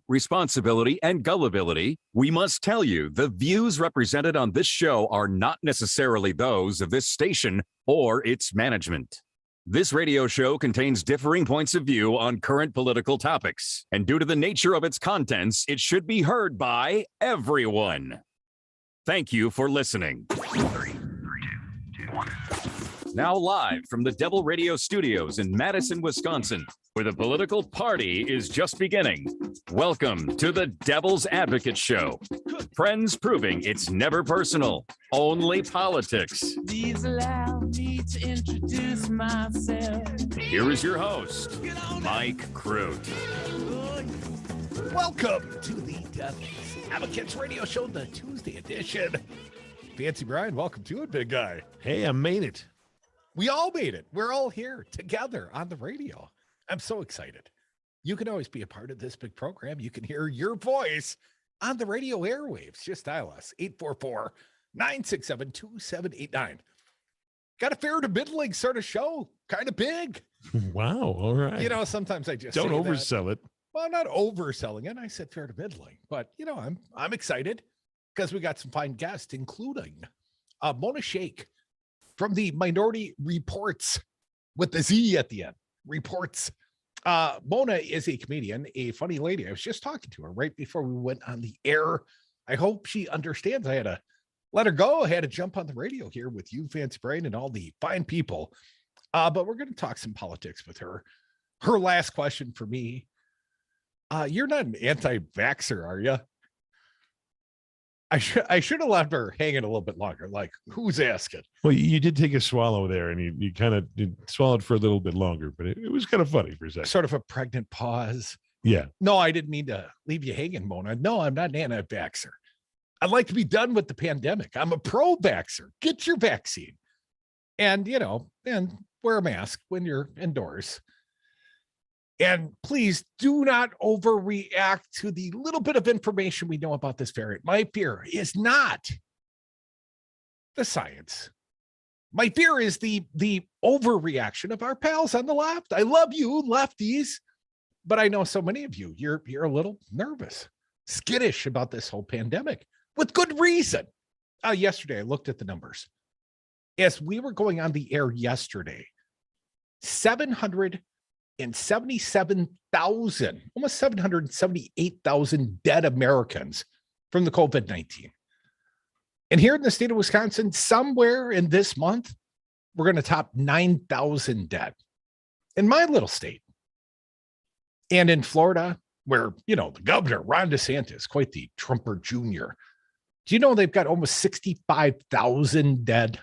responsibility, and gullibility, we must tell you the views represented on this show are not necessarily those of this station or its management. This radio show contains differing points of view on current political topics, and due to the nature of its contents, it should be heard by everyone. Thank you for listening. 3, 2, 1. Now live from the Devil Radio Studios in Madison, Wisconsin, where the political party is just beginning. Welcome to the Devil's Advocate Show. Friends proving it's never personal, only politics. Please allow me to introduce myself. Here is your host, Mike Crute. Welcome to the Devil's Advocates Radio Show, the Tuesday edition. Fancy Brian, welcome to it, big guy. Hey, I made it. We all made it. We're all here together on the radio. I'm so excited. You can always be a part of this big program. You can hear your voice on the radio airwaves. Just dial us, 844-967-2789. Got a fair to middling sort of show, kind of big. Wow, all right. You know, sometimes I just don't say oversell it. Well, I'm not overselling it. I said fair to middling, but you know, I'm excited because we got some fine guests, including Mona Shaikh from the Minority Reportz with the Z at the end. Reportz. Mona is a comedian, a funny lady. I was just talking to her right before we went on the air. I hope she understands. I had to let her go. I had to jump on the radio here with you, Fancy Brain, and all the fine people. But we're going to talk some politics with her. Her last question for me. You're not an anti-vaxxer, are you? I should have left her hanging a little bit longer. Like, who's asking? Well, you did take a swallow there, and you kind of swallowed for a little bit longer, but it was kind of funny for a second. Sort of a pregnant pause. Yeah. No, I didn't mean to leave you hanging, Mona. No, I'm not an anti-vaxxer. I'd like to be done with the pandemic. I'm a pro-vaxxer. Get your vaccine. And, you know, and wear a mask when you're indoors. And please do not overreact to the little bit of information we know about this variant. My fear is not the science. My fear is the overreaction of our pals on the left. I love you, lefties, but I know so many of you, you're a little nervous, skittish about this whole pandemic with good reason. Yesterday, I looked at the numbers. As we were going on the air yesterday, 777,000, almost 778,000 dead Americans from the COVID-19. And here in the state of Wisconsin, somewhere in this month, we're going to top 9,000 dead in my little state. And in Florida, where, you know, the governor, Ron DeSantis, quite the Trumper Jr. Do you know they've got almost 65,000 dead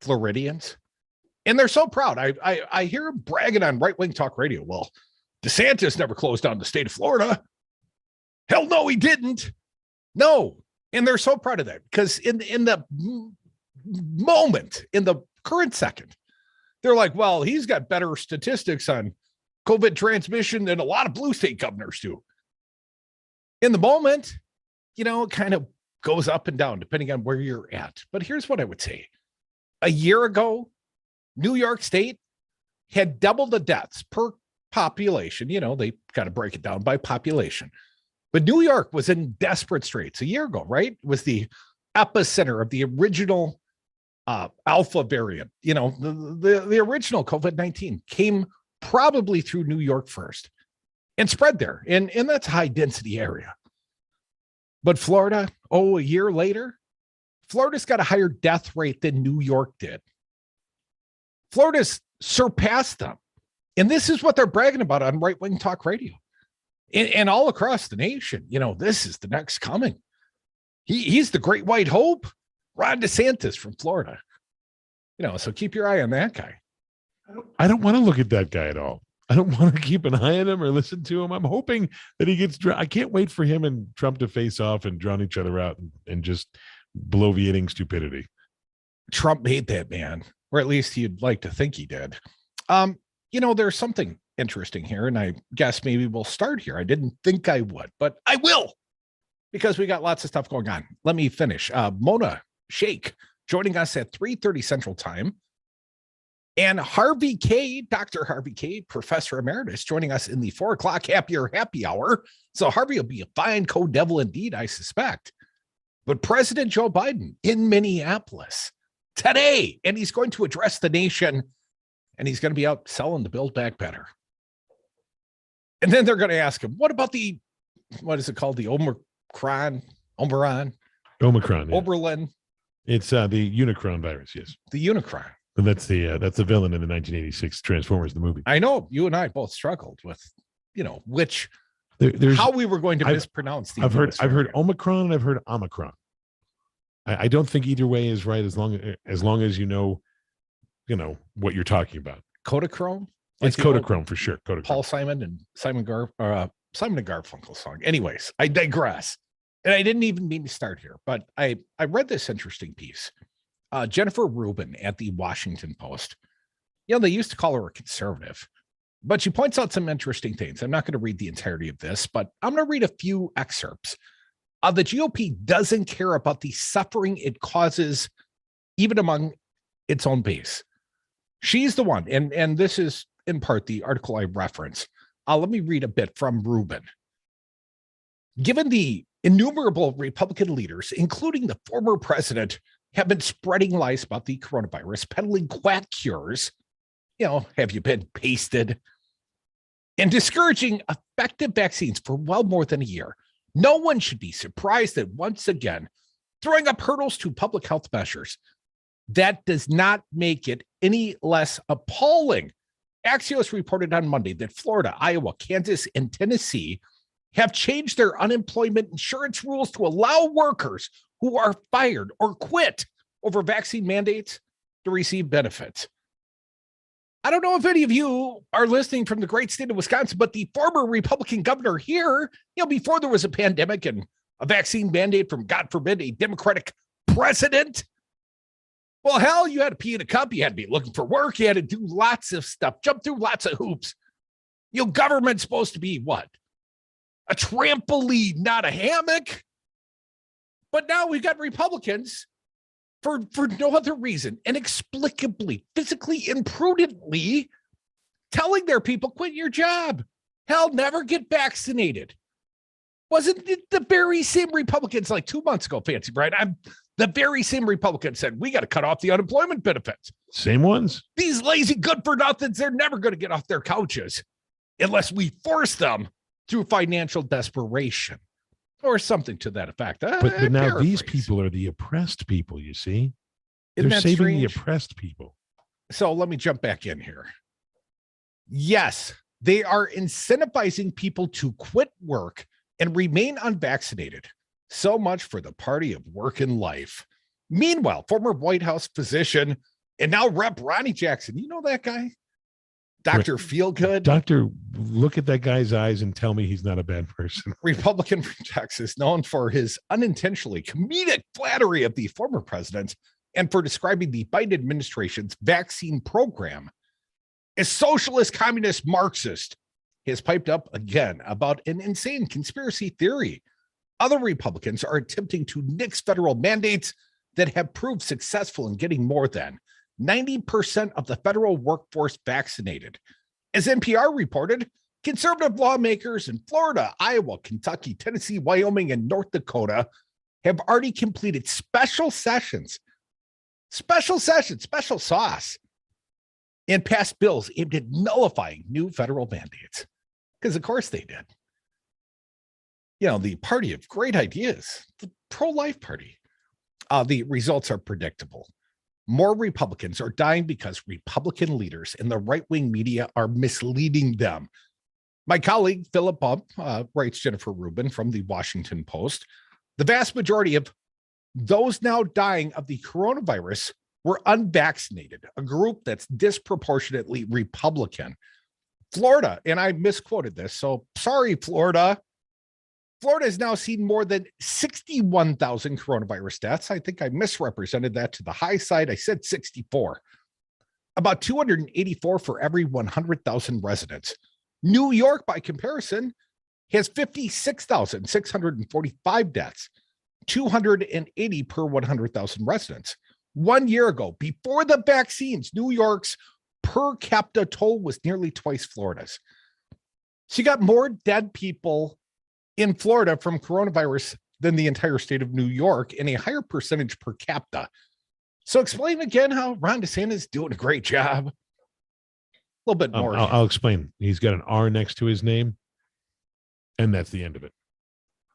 Floridians? And they're so proud. I hear them bragging on right-wing talk radio. Well, DeSantis never closed down the state of Florida. Hell no, he didn't. No. And they're so proud of that because in the moment, in the current second, they're like, well, he's got better statistics on COVID transmission than a lot of blue state governors do. In the moment, you know, it kind of goes up and down depending on where you're at. But here's what I would say. A year ago, New York State had double the deaths per population. You know, they got to break it down by population. But New York was in desperate straits a year ago, right? It was the epicenter of the original Alpha variant. You know, the original COVID-19 came probably through New York first and spread there. And that's a high density area. But Florida, a year later, Florida's got a higher death rate than New York did. Florida's surpassed them. And this is what they're bragging about on right-wing talk radio. And all across the nation, you know, this is the next coming. He's the great white hope, Ron DeSantis from Florida. You know, so keep your eye on that guy. I don't want to look at that guy at all. I don't want to keep an eye on him or listen to him. I'm hoping that he gets I can't wait for him and Trump to face off and drown each other out and just bloviating stupidity. Trump made that man. Or at least you'd like to think he did. You know, there's something interesting here, and I guess maybe we'll start here. I didn't think I would, but I will, because we got lots of stuff going on. Let me finish. Mona Shaikh joining us at 3:30 Central Time. And Harvey Kaye, Dr. Harvey Kaye, Professor Emeritus, joining us in the 4 o'clock happy hour. So Harvey will be a fine co-devil indeed, I suspect. But President Joe Biden in Minneapolis today, and he's going to address the nation, and he's going to be out selling the Build Back Better. And then they're going to ask him, what about the, what is it called? The Omicron? Yeah. Oberlin. It's the Unicron virus, yes. The Unicron. And that's the villain in the 1986 Transformers, the movie. I know you and I both struggled with, which there's how we were going to mispronounce the. I've heard Omicron and I've heard Omicron. I don't think either way is right as long as you know what you're talking about. Kodachrome. It's Kodachrome for sure. Kodachrome. Paul Simon and Simon and Garfunkel song. Anyways, I digress. And I didn't even mean to start here, but I read this interesting piece. Jennifer Rubin at the Washington Post. They used to call her a conservative, but she points out some interesting things. I'm not going to read the entirety of this, but I'm going to read a few excerpts. The GOP doesn't care about the suffering it causes, even among its own base. She's the one, and this is in part the article I reference. Let me read a bit from Rubin. Given the innumerable Republican leaders, including the former president, have been spreading lies about the coronavirus, peddling quack cures, have you been pasted, and discouraging effective vaccines for well more than a year, no one should be surprised that once again, throwing up hurdles to public health measures. That does not make it any less appalling. Axios reported on Monday that Florida, Iowa, Kansas, and Tennessee have changed their unemployment insurance rules to allow workers who are fired or quit over vaccine mandates to receive benefits. I don't know if any of you are listening from the great state of Wisconsin, but the former Republican governor here, before there was a pandemic and a vaccine mandate from, God forbid, a Democratic president. Well, hell, you had to pee in a cup. You had to be looking for work. You had to do lots of stuff, jump through lots of hoops. Government's supposed to be what? A trampoline, not a hammock. But now we've got Republicans for no other reason, inexplicably, physically, imprudently telling their people, quit your job. Hell, never get vaccinated. Wasn't it the very same Republicans like 2 months ago, Fancy Brian? The very same Republicans said, we got to cut off the unemployment benefits. Same ones. These lazy good-for-nothings, they're never going to get off their couches unless we force them through financial desperation or something to that effect. But now these people are the oppressed people, you see. Isn't They're that saving strange? the oppressed people. So let me jump back in here. Yes, they are incentivizing people to quit work and remain unvaccinated. So much for the party of work and life. Meanwhile, former White House physician and now Rep. Ronnie Jackson, you know that guy? Dr. Feelgood. Doctor, look at that guy's eyes and tell me he's not a bad person. Republican from Texas, known for his unintentionally comedic flattery of the former president and for describing the Biden administration's vaccine program as socialist, communist, Marxist, has piped up again about an insane conspiracy theory. Other Republicans are attempting to nix federal mandates that have proved successful in getting more than 90% of the federal workforce vaccinated. As NPR reported, conservative lawmakers in Florida, Iowa, Kentucky, Tennessee, Wyoming, and North Dakota have already completed special sauce, and passed bills aimed at nullifying new federal mandates. Because of course they did. The party of great ideas, the pro-life party. The results are predictable. More Republicans are dying because Republican leaders in the right-wing media are misleading them. My colleague, Philip Bump, writes Jennifer Rubin from the Washington Post. The vast majority of those now dying of the coronavirus were unvaccinated, a group that's disproportionately Republican. Florida, and I misquoted this, so sorry, Florida. Florida has now seen more than 61,000 coronavirus deaths. I think I misrepresented that to the high side. I said 64. About 284 for every 100,000 residents. New York, by comparison, has 56,645 deaths, 280 per 100,000 residents. 1 year ago, before the vaccines, New York's per capita toll was nearly twice Florida's. So you got more dead people in Florida from coronavirus than the entire state of New York, and a higher percentage per capita. So explain again how Ron DeSantis is doing a great job. A little bit more. I'll explain. He's got an R next to his name, and that's the end of it.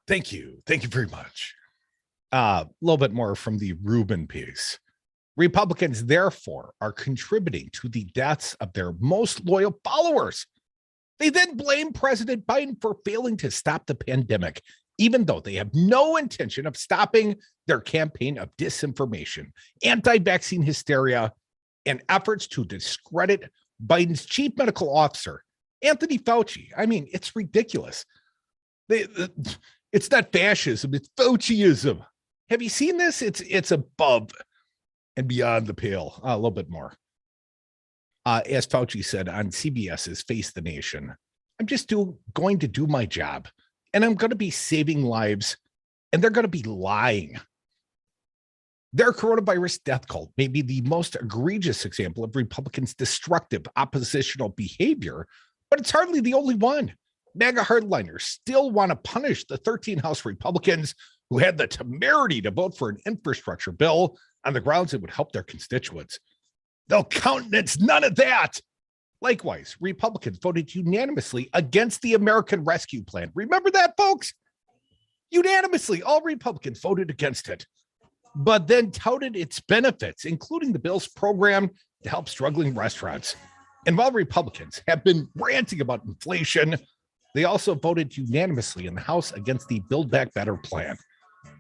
Thank you. Thank you very much. A little bit more from the Rubin piece. Republicans, therefore, are contributing to the deaths of their most loyal followers. They then blame President Biden for failing to stop the pandemic, even though they have no intention of stopping their campaign of disinformation, anti-vaccine hysteria, and efforts to discredit Biden's chief medical officer, Anthony Fauci. I mean, it's ridiculous. It's not fascism, it's Fauciism. Have you seen this? It's above and beyond the pale. A little bit more. As Fauci said on CBS's Face the Nation, I'm just going to do my job, and I'm going to be saving lives, and they're going to be lying. Their coronavirus death cult may be the most egregious example of Republicans' destructive oppositional behavior, but it's hardly the only one. MAGA hardliners still want to punish the 13 House Republicans who had the temerity to vote for an infrastructure bill on the grounds it would help their constituents. They'll countenance none of that. Likewise, Republicans voted unanimously against the American Rescue Plan. Remember that, folks? Unanimously, all Republicans voted against it, but then touted its benefits, including the bill's program to help struggling restaurants. And while Republicans have been ranting about inflation, they also voted unanimously in the House against the Build Back Better plan,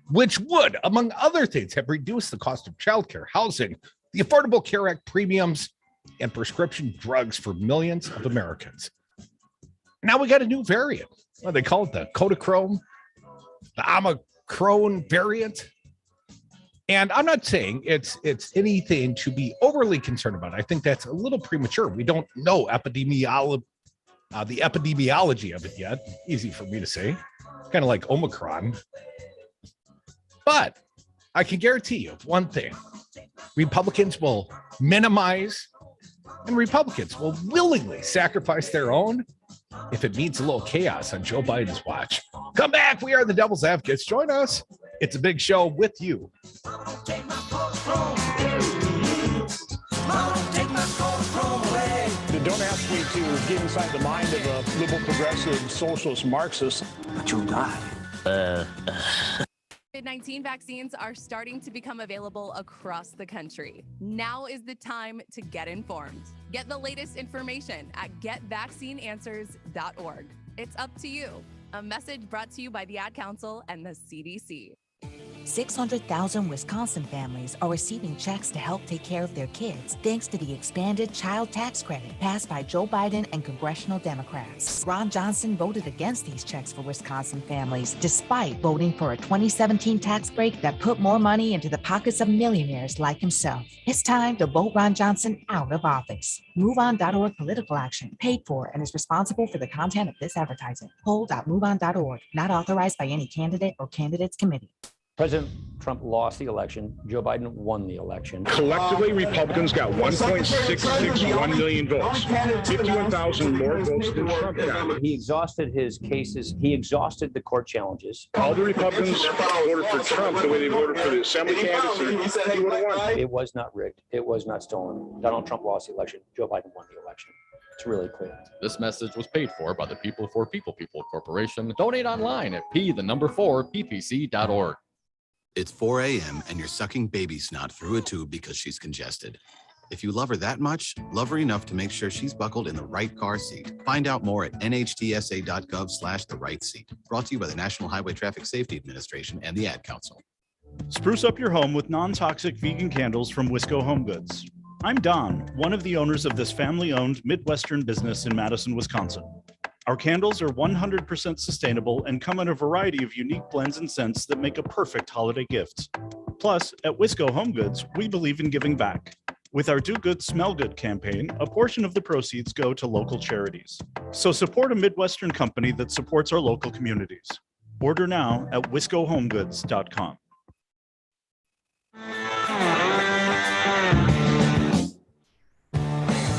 which would, among other things, have reduced the cost of childcare, housing, the Affordable Care Act premiums, and prescription drugs for millions of Americans. Now we got a new variant. Well, they call it the Kodachrome, the Omicron variant. And I'm not saying it's anything to be overly concerned about. I think that's a little premature. We don't know the epidemiology of it yet. Easy for me to say, kind of like Omicron. But I can guarantee you one thing. Republicans will minimize, and Republicans will willingly sacrifice their own if it means a little chaos on Joe Biden's watch. Come back. We are the Devil's Advocates. Join us. It's a big show with you. They don't ask me to get inside the mind of a liberal, progressive, socialist, Marxist. But you'll die. COVID-19 vaccines are starting to become available across the country. Now is the time to get informed. Get the latest information at getvaccineanswers.org. It's up to you. A message brought to you by the Ad Council and the CDC. 600,000 Wisconsin families are receiving checks to help take care of their kids thanks to the expanded child tax credit passed by Joe Biden and congressional Democrats. Ron Johnson voted against these checks for Wisconsin families, despite voting for a 2017 tax break that put more money into the pockets of millionaires like himself. It's time to vote Ron Johnson out of office. MoveOn.org political action, paid for and is responsible for the content of this advertising. Poll.moveon.org, not authorized by any candidate or candidates committee. President Trump lost the election. Joe Biden won the election. Collectively, Republicans got 1.661 million votes, 51,000 more votes than Trump got. He exhausted his cases. He exhausted the court challenges. All the Republicans voted for Trump the way they voted for the assembly candidates. He would have won. It was not rigged. It was not stolen. Donald Trump lost the election. Joe Biden won the election. It's really clear. This message was paid for by the People for People Corporation. Donate online at p4ppc.org. It's 4 a.m. and you're sucking baby snot through a tube because she's congested. If you love her that much, love her enough to make sure she's buckled in the right car seat. Find out more at nhtsa.gov/the right seat. Brought to you by the National Highway Traffic Safety Administration and the Ad Council. Spruce up your home with non-toxic vegan candles from Wisco Home Goods. I'm Don, one of the owners of this family-owned Midwestern business in Madison, Wisconsin. Our candles are 100% sustainable and come in a variety of unique blends and scents that make a perfect holiday gift. Plus, at Wisco Home Goods, we believe in giving back. With our Do Good, Smell Good campaign, a portion of the proceeds go to local charities. So support a Midwestern company that supports our local communities. Order now at wiscohomegoods.com.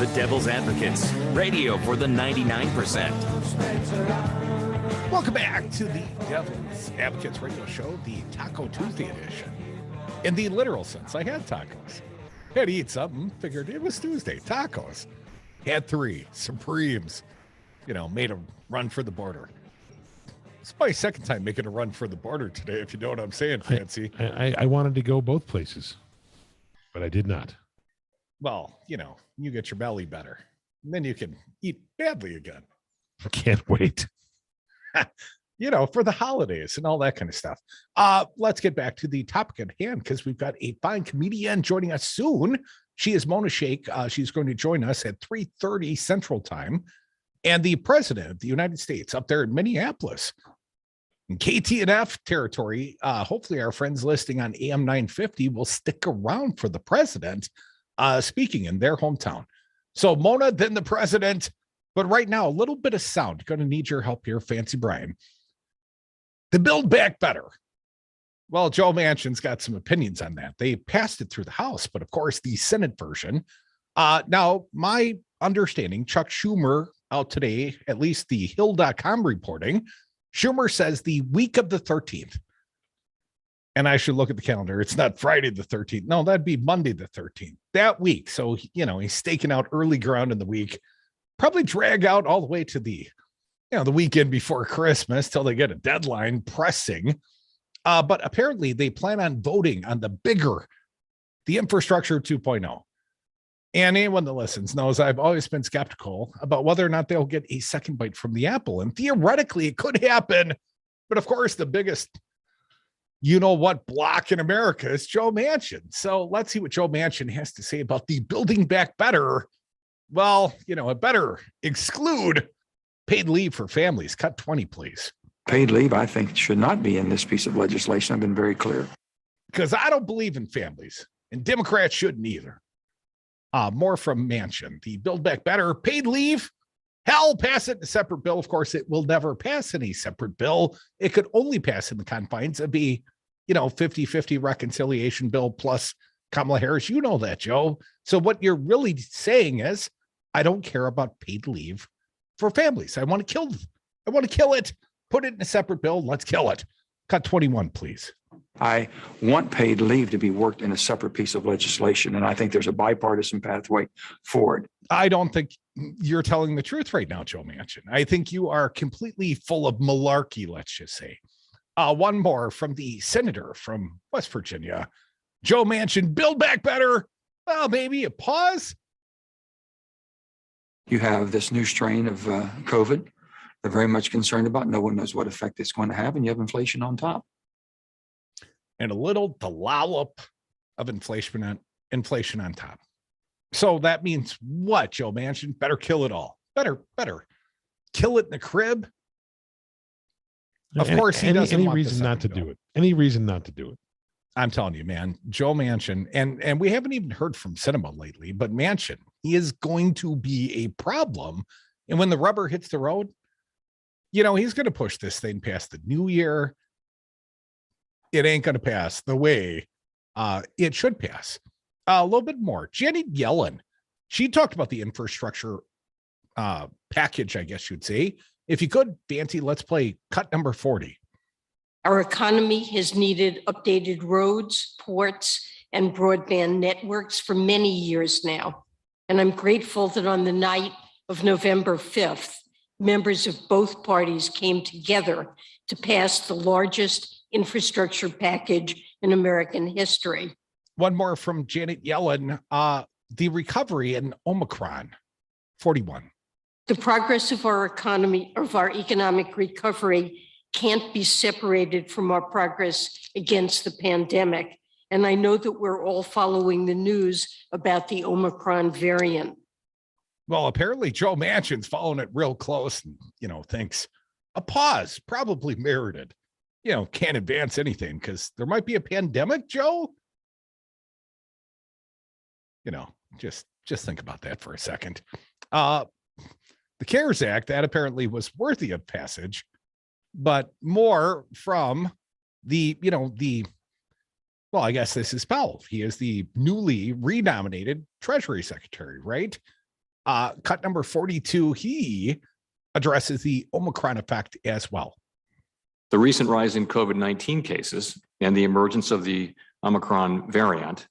The Devil's Advocates, radio for the 99%. Welcome back to the Devil's Advocates radio show, the Taco Tuesday edition. In the literal sense, I had tacos. Had to eat something. Figured it was Tuesday. Tacos. Had 3 Supremes. Made a run for the border. It's my second time making a run for the border today, if you know what I'm saying, Fancy. I wanted to go both places, but I did not. Well, you get your belly better. And then you can eat badly again. I can't wait. For the holidays and all that kind of stuff. Let's get back to the topic at hand, because we've got a fine comedian joining us soon. She is Mona Shaikh. She's going to join us at 3:30 Central Time. And the president of the United States up there in Minneapolis, in KTNF territory, hopefully our friends listening on AM 950 will stick around for the president speaking in their hometown. So Mona, then the president. But right now, a little bit of sound. Going to need your help here, Fancy Brian. The Build Back Better. Well, Joe Manchin's got some opinions on that. They passed it through the House, but of course, the Senate version. Now, my understanding, Chuck Schumer out today, at least the Hill.com reporting, Schumer says the week of the 13th. And I should look at the calendar. It's not Friday the 13th. No, that'd be Monday the 13th. That week. So, he's staking out early ground in the week. Probably drag out all the way to the weekend before Christmas till they get a deadline pressing. But apparently they plan on voting on the infrastructure 2.0. And anyone that listens knows I've always been skeptical about whether or not they'll get a second bite from the apple. And theoretically, it could happen. But of course, the biggest, block in America is Joe Manchin. So let's see what Joe Manchin has to say about the Building Back Better. Well, it better exclude paid leave for families. Cut 20, please. Paid leave, I think, should not be in this piece of legislation. I've been very clear. Because I don't believe in families, and Democrats shouldn't either. More from Manchin. The Build Back Better, paid leave, hell, pass it in a separate bill. Of course, it will never pass in a separate bill. It could only pass in the confines of a 50-50 reconciliation bill plus Kamala Harris. You know that, Joe. So what you're really saying is, I don't care about paid leave for families. I want to kill it. Put it in a separate bill. Let's kill it. Cut 21, please. I want paid leave to be worked in a separate piece of legislation, and I think there's a bipartisan pathway forward. I don't think you're telling the truth right now, Joe Manchin. I think you are completely full of malarkey, let's just say. One more from the senator from West Virginia. Joe Manchin, Build Back Better. Well, maybe a pause. You have this new strain of COVID they're very much concerned about. No one knows what effect it's going to have, and you have inflation on top. And a little dollop of inflation on top. So that means what, Joe Manchin? Better kill it all. Better kill it in the crib. Of course, he doesn't any want reason not to do it. Any reason not to do it. I'm telling you, man, Joe Manchin, and we haven't even heard from Sinema lately, but Manchin, he is going to be a problem. And when the rubber hits the road, he's going to push this thing past the new year. It ain't going to pass the way it should pass. A little bit more. Janet Yellen, she talked about the infrastructure package, I guess you'd say. If you could, Fancy, let's play cut number 40. Our economy has needed updated roads, ports, and broadband networks for many years now. And I'm grateful that on the night of November 5th, members of both parties came together to pass the largest infrastructure package in American history. One more from Janet Yellen, the recovery in Omicron, 41. The progress of our economy, of our economic recovery, can't be separated from our progress against the pandemic. And I know that we're all following the news about the Omicron variant. Well, apparently Joe Manchin's following it real close and, thinks a pause probably merited. Can't advance anything because there might be a pandemic, Joe. Just think about that for a second. The CARES Act, that apparently was worthy of passage, but more from well, I guess this is Powell. He is the newly renominated Treasury Secretary, right? Cut number 42, he addresses the Omicron effect as well. The recent rise in COVID-19 cases and the emergence of the Omicron variant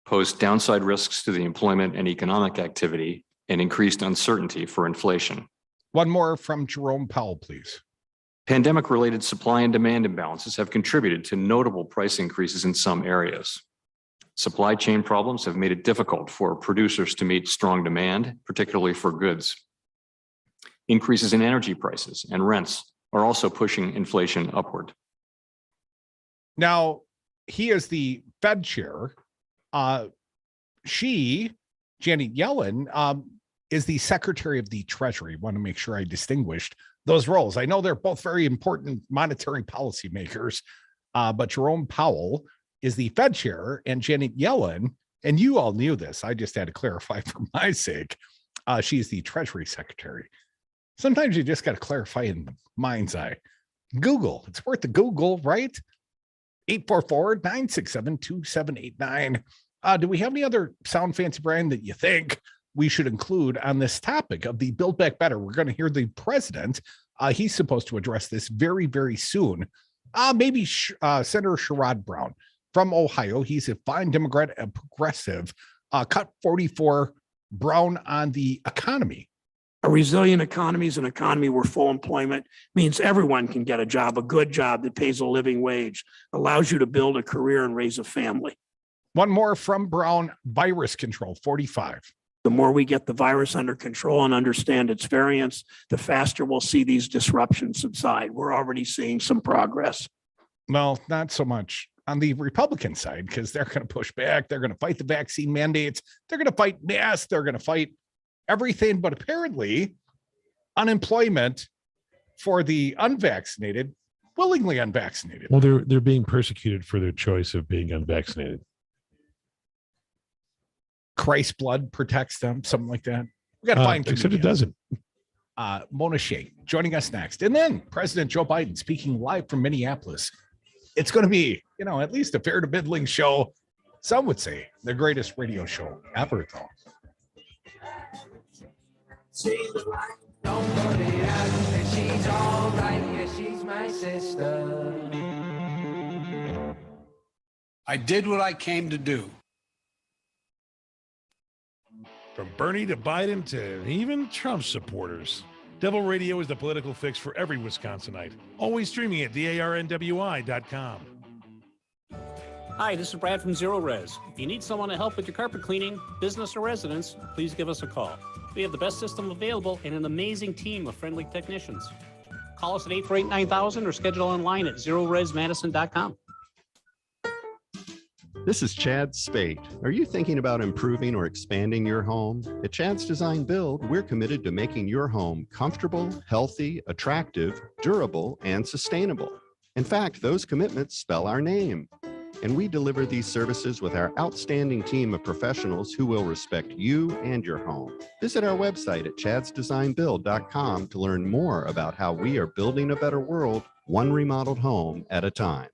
pose downside risks to the employment and economic activity and increased uncertainty for inflation. One more from Jerome Powell, please. Pandemic-related supply and demand imbalances have contributed to notable price increases in some areas. Supply chain problems have made it difficult for producers to meet strong demand, particularly for goods. Increases in energy prices and rents are also pushing inflation upward. Now, he is the Fed chair. Janet Yellen, is the Secretary of the Treasury. Want to make sure I distinguished those roles. I know they're both very important monetary policy makers, but Jerome Powell is the Fed chair, and Janet Yellen, and you all knew this, I just had to clarify for my sake, she's the Treasury Secretary. Sometimes you just got to clarify in the mind's eye. Google, it's worth the Google, right? 844-967-2789. Do we have any other sound fancy, Brian, that you think we should include on this topic of the Build Back Better? We're going to hear the president. He's supposed to address this very, very soon. Maybe Senator Sherrod Brown from Ohio. He's a fine Democrat, a progressive. Cut 44, Brown on the economy. A resilient economy is an economy where full employment means everyone can get a job, a good job that pays a living wage, allows you to build a career and raise a family. One more from Brown, virus control, 45. The more we get the virus under control and understand its variants, the faster we'll see these disruptions subside. We're already seeing some progress. Well, not so much on the Republican side, because they're going to push back. They're going to fight the vaccine mandates. They're going to fight masks. They're going to fight everything. But apparently, unemployment for the unvaccinated, willingly unvaccinated. Well, they're being persecuted for their choice of being unvaccinated. Christ's blood protects them, something like that. We got to find except it doesn't. Mona Shaikh joining us next. And then President Joe Biden speaking live from Minneapolis. It's going to be, at least a fair to middling show. Some would say the greatest radio show ever, though. She's all right, yeah, she's my sister. I did what I came to do. From Bernie to Biden to even Trump supporters, Devil Radio is the political fix for every Wisconsinite. Always streaming at DARNWI.com. Hi, this is Brad from Zero Res. If you need someone to help with your carpet cleaning, business or residence, please give us a call. We have the best system available and an amazing team of friendly technicians. Call us at 848-9000 or schedule online at zeroresmadison.com. This is Chad Spate. Are you thinking about improving or expanding your home? At Chad's Design Build, we're committed to making your home comfortable, healthy, attractive, durable, and sustainable. In fact, those commitments spell our name. And we deliver these services with our outstanding team of professionals who will respect you and your home. Visit our website at chadsdesignbuild.com to learn more about how we are building a better world, one remodeled home at a time.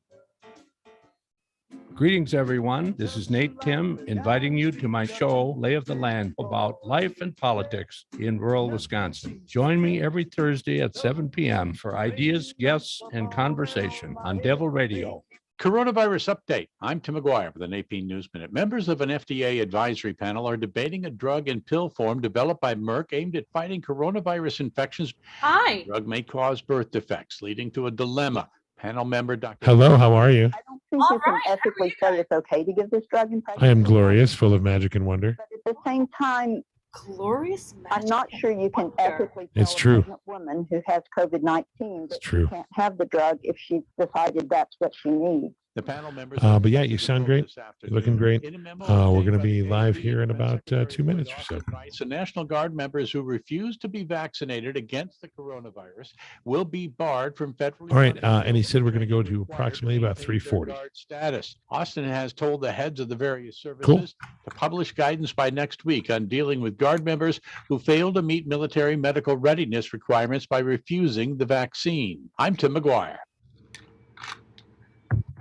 Greetings, everyone. This is Nate Tim inviting you to my show, Lay of the Land, about life and politics in rural Wisconsin. Join me every Thursday at 7 p.m. for ideas, guests, and conversation on Devil Radio. Coronavirus update. I'm Tim McGuire with an AP News Minute. Members of an FDA advisory panel are debating a drug in pill form developed by Merck aimed at fighting coronavirus infections. Hi. The drug may cause birth defects, leading to a dilemma. Panel member Dr. Hello, how are you? I don't think you can ethically say it's okay to give this drug in pregnancy. I am glorious, full of magic and wonder. But at the same time, glorious. I'm not sure you can ethically It's tell true. a pregnant woman who has COVID-19 that true. she can't have the drug if she's decided that's what she needs. The panel members. But yeah, you sound great. You're looking great. We're going to be live here in about 2 minutes or so. So National Guard members who refuse to be vaccinated against the coronavirus will be barred from federal. All right. And he said we're going to go to approximately about 3:40. Status. Austin has told the heads of the various services to publish guidance by next week on dealing with Guard members who fail to meet military medical readiness requirements by refusing the vaccine. I'm Tim McGuire.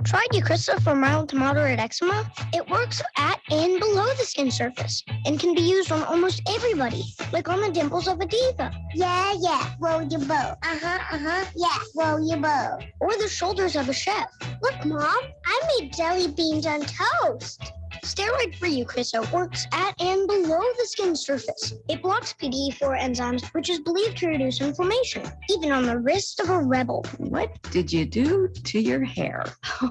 Tried Eucrisa for mild to moderate eczema? It works at and below the skin surface and can be used on almost everybody, like on the dimples of a diva. Yeah, roll your boat. Yeah, roll your boat. Or the shoulders of a chef. Look, Mom, I made jelly beans on toast. Steroid-free Eucrisa works at and below the skin surface. It blocks PDE4 enzymes, which is believed to reduce inflammation, even on the wrist of a rebel. What did you do to your hair?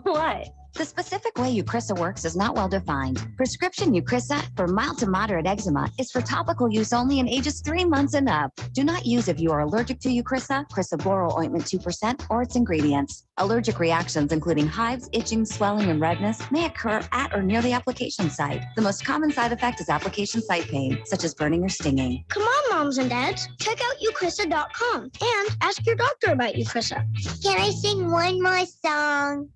What? The specific way Eucrisa works is not well defined. Prescription Eucrisa for mild to moderate eczema is for topical use only in ages 3 months and up. Do not use if you are allergic to Eucrisa, Crisaborol ointment 2%, or its ingredients. Allergic reactions, including hives, itching, swelling, and redness, may occur at or near the application site. The most common side effect is application site pain, such as burning or stinging. Come on, moms and dads. Check out eucrisa.com and ask your doctor about Eucrisa. Can I sing one more song?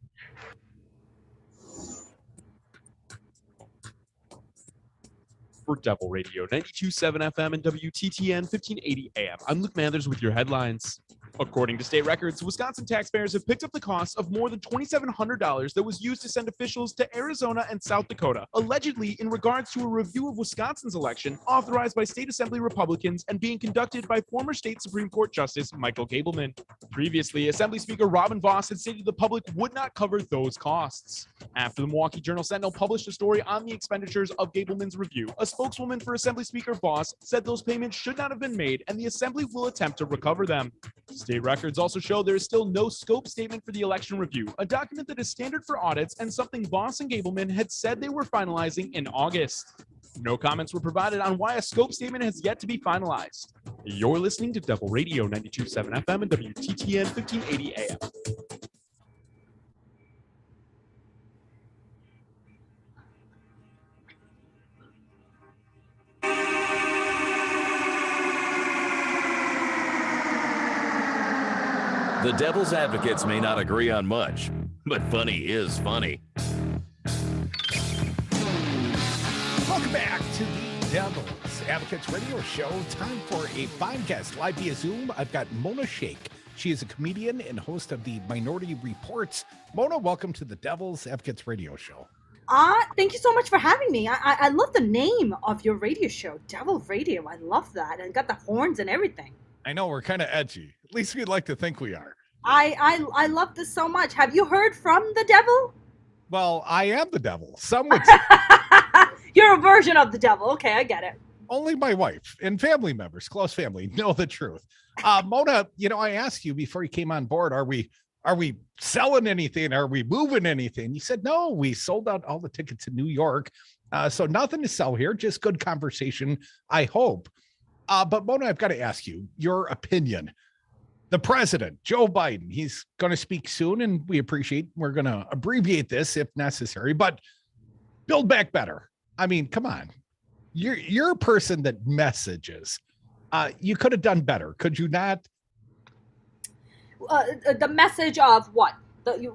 For Devil Radio 92.7 FM and WTTN 1580 AM. I'm Luke Mathers with your headlines. According to state records, Wisconsin taxpayers have picked up the cost of more than $2,700 that was used to send officials to Arizona and South Dakota, allegedly in regards to a review of Wisconsin's election authorized by state assembly Republicans and being conducted by former state Supreme Court Justice Michael Gableman. Previously, Assembly Speaker Robin Vos had stated the public would not cover those costs. After the Milwaukee Journal-Sentinel published a story on the expenditures of Gableman's review, a spokeswoman for Assembly Speaker Vos said those payments should not have been made and the Assembly will attempt to recover them. State records also show there is still no scope statement for the election review, a document that is standard for audits and something Vos and Gableman had said they were finalizing in August. No comments were provided on why a scope statement has yet to be finalized. You're listening to Devil Radio 92.7 FM and WTTN 1580 AM. The devil's advocates may not agree on much, but funny is funny. Welcome back to the Devil's Advocates Radio Show. Time for a fine guest live via Zoom. I've got Mona Shaikh. She is a comedian and host of the Minority Reportz. Mona, welcome to the Devil's Advocates Radio Show. Thank you so much for having me. I love the name of your radio show, Devil Radio. I love that. And got the horns and everything. I know, we're kind of edgy. At least we'd like to think we are. I love this so much. Have you heard from the devil? Well, I am the devil. Some would say. You're a version of the devil. Okay, I get it. Only my wife and family members, close family, know the truth. Mona, I asked you before you came on board, are we selling anything? Are we moving anything? You said, no, we sold out all the tickets in New York. So nothing to sell here, just good conversation, I hope. But Mona, I've got to ask you your opinion. The president, Joe Biden, he's going to speak soon, and we're going to abbreviate this if necessary, but Build Back Better. I mean, come on. You're a person that messages. You could have done better. Could you not? The message of what?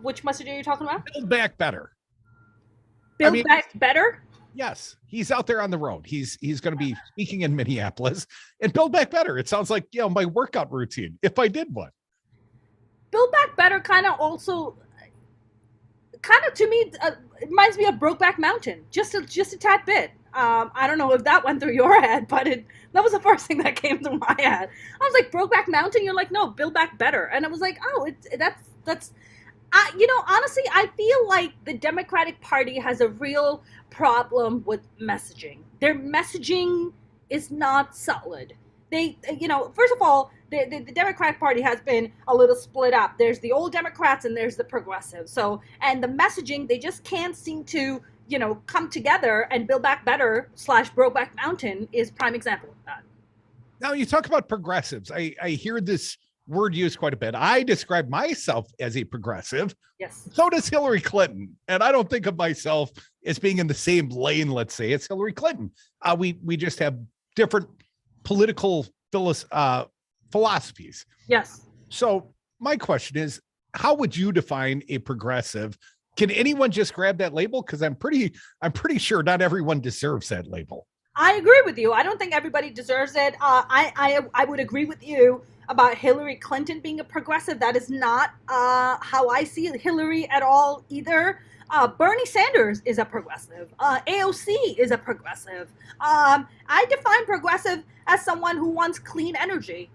Which message are you talking about? Build Back Better. Build Back Better? Yes, he's out there on the road. He's going to be speaking in Minneapolis and Build Back Better. It sounds like, my workout routine, if I did one. Build Back Better kind of to me, it reminds me of Brokeback Mountain, just a tad bit. I don't know if that went through your head, but that was the first thing that came to my head. I was like, Brokeback Mountain? You're like, no, Build Back Better. And I was like, oh, that's honestly, I feel like the Democratic Party has a real problem with messaging. Their messaging is not solid. They, first of all, the Democratic Party has been a little split up. There's the old Democrats and there's the progressives. So, and the messaging, they just can't seem to, come together, and Build Back Better / Brokeback Mountain is prime example of that. Now, you talk about progressives. I hear this word used quite a bit. I describe myself as a progressive. Yes. So does Hillary Clinton. And I don't think of myself as being in the same lane, let's say, as Hillary Clinton. We just have different political philosophies. Yes. So my question is, how would you define a progressive? Can anyone just grab that label? Because I'm pretty sure not everyone deserves that label. I agree with you. I don't think everybody deserves it. I would agree with you about Hillary Clinton being a progressive. That is not how I see Hillary at all either. Bernie Sanders is a progressive. AOC is a progressive. I define progressive as someone who wants clean energy,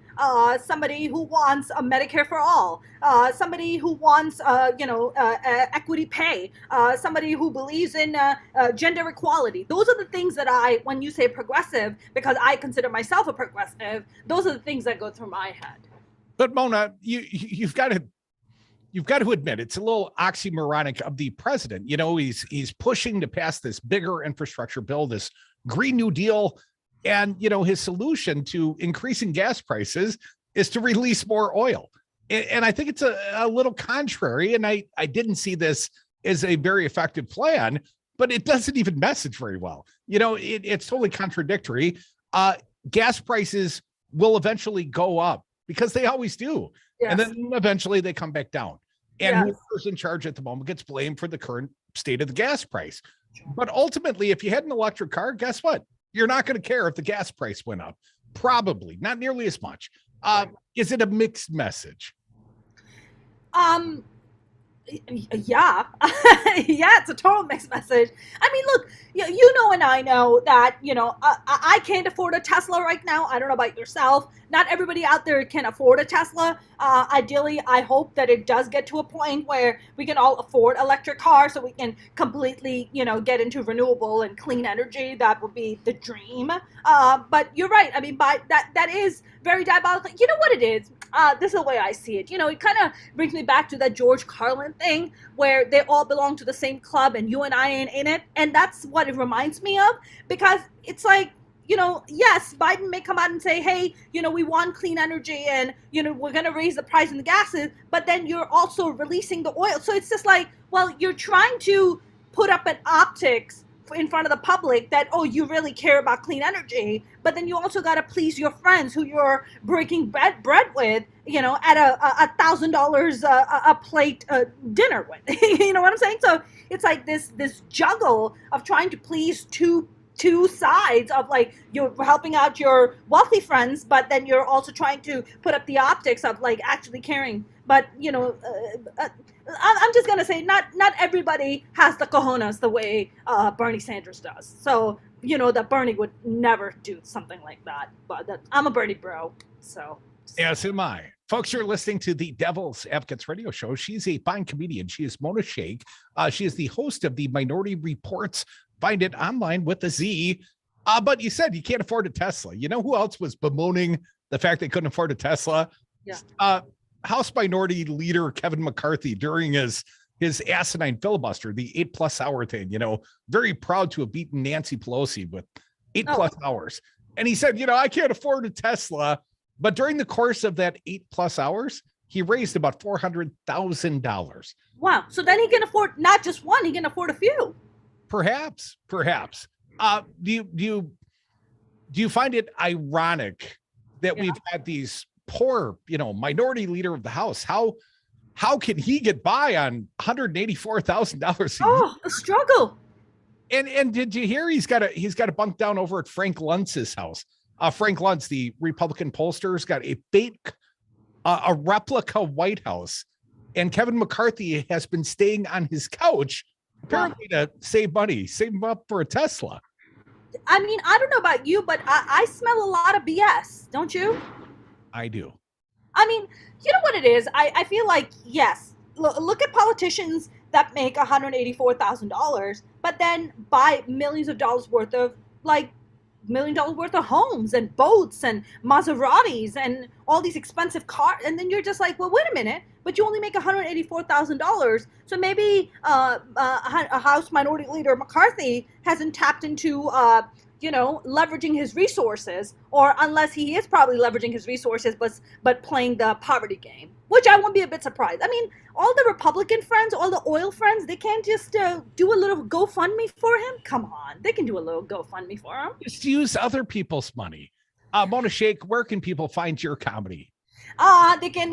somebody who wants a Medicare for all, somebody who wants, equity pay, somebody who believes in gender equality. Those are the things that when you say progressive, because I consider myself a progressive, those are the things that go through my head. But Mona, you've got to admit it's a little oxymoronic of the president. You know, he's pushing to pass this bigger infrastructure bill, this Green New Deal, and his solution to increasing gas prices is to release more oil. And I think it's a little contrary. And I didn't see this as a very effective plan, but it doesn't even message very well. It's totally contradictory. Gas prices will eventually go up because they always do. Yes. And then eventually they come back down. And whoever's in charge at the moment gets blamed for the current state of the gas price. But ultimately, if you had an electric car, guess what? You're not going to care if the gas price went up. Probably not nearly as much. Is it a mixed message? Yeah. Yeah, it's a total mixed message. I mean, look, and I know that, I can't afford a Tesla right now. I don't know about yourself. Not everybody out there can afford a Tesla. Ideally, I hope that it does get to a point where we can all afford electric cars so we can completely, get into renewable and clean energy. That would be the dream. But you're right. I mean, that is very diabolical. You know what it is? This is the way I see it. It kind of brings me back to that George Carlin thing where they all belong to the same club and you and I ain't in it. And that's what it reminds me of, because it's like, yes, Biden may come out and say, hey, we want clean energy and, we're going to raise the price in the gases, but then you're also releasing the oil. So it's just like, well, you're trying to put up an optics in front of the public that, oh, you really care about clean energy, but then you also got to please your friends who you're breaking bread with, at a $1,000 a plate dinner with. You know what I'm saying? So it's like this juggle of trying to please two sides of, like, you're helping out your wealthy friends, but then you're also trying to put up the optics of, like, actually caring. But I'm just gonna say not everybody has the cojones the way Bernie Sanders does. So that Bernie would never do something like that. But I'm a Bernie bro. So yes, am I. Folks, you're listening to the Devil's Advocates radio show. She's a fine comedian. She is Mona Shaikh. She is the host of the Minority Reportz. Find it online with a Z. But you said you can't afford a Tesla. You know who else was bemoaning the fact they couldn't afford a Tesla? Yeah. House Minority Leader Kevin McCarthy during his asinine filibuster, the 8+ hour thing, very proud to have beaten Nancy Pelosi with 8+ hours. And he said, I can't afford a Tesla. But during the course of that 8+ hours, he raised about $400,000. Wow. So then he can afford not just one, he can afford a few. Perhaps. Do you find it ironic that we've had these poor, minority leader of the House? How can he get by on $184,000? Oh, a struggle. And did you hear he's got a bunk down over at Frank Luntz's house? Frank Luntz, the Republican pollster, has got a fake, a replica White House, and Kevin McCarthy has been staying on his couch apparently to save money, save him up for a Tesla. I mean, I don't know about you, but I smell a lot of BS, don't you? I do. I mean, you know what it is? I feel like, yes, look at politicians that make $184,000, but then buy millions of dollars worth of, like, $1 million worth of homes and boats and Maseratis and all these expensive cars. And then you're just like, well, wait a minute, but you only make $184,000. So maybe a House Minority Leader McCarthy hasn't tapped into, leveraging his resources, or unless he is probably leveraging his resources, but playing the poverty game, which I won't be a bit surprised. I mean, all the Republican friends, all the oil friends, they can't just do a little GoFundMe for him? Come on, they can do a little GoFundMe for him. Just use other people's money. Mona Shaikh, where can people find your comedy? They can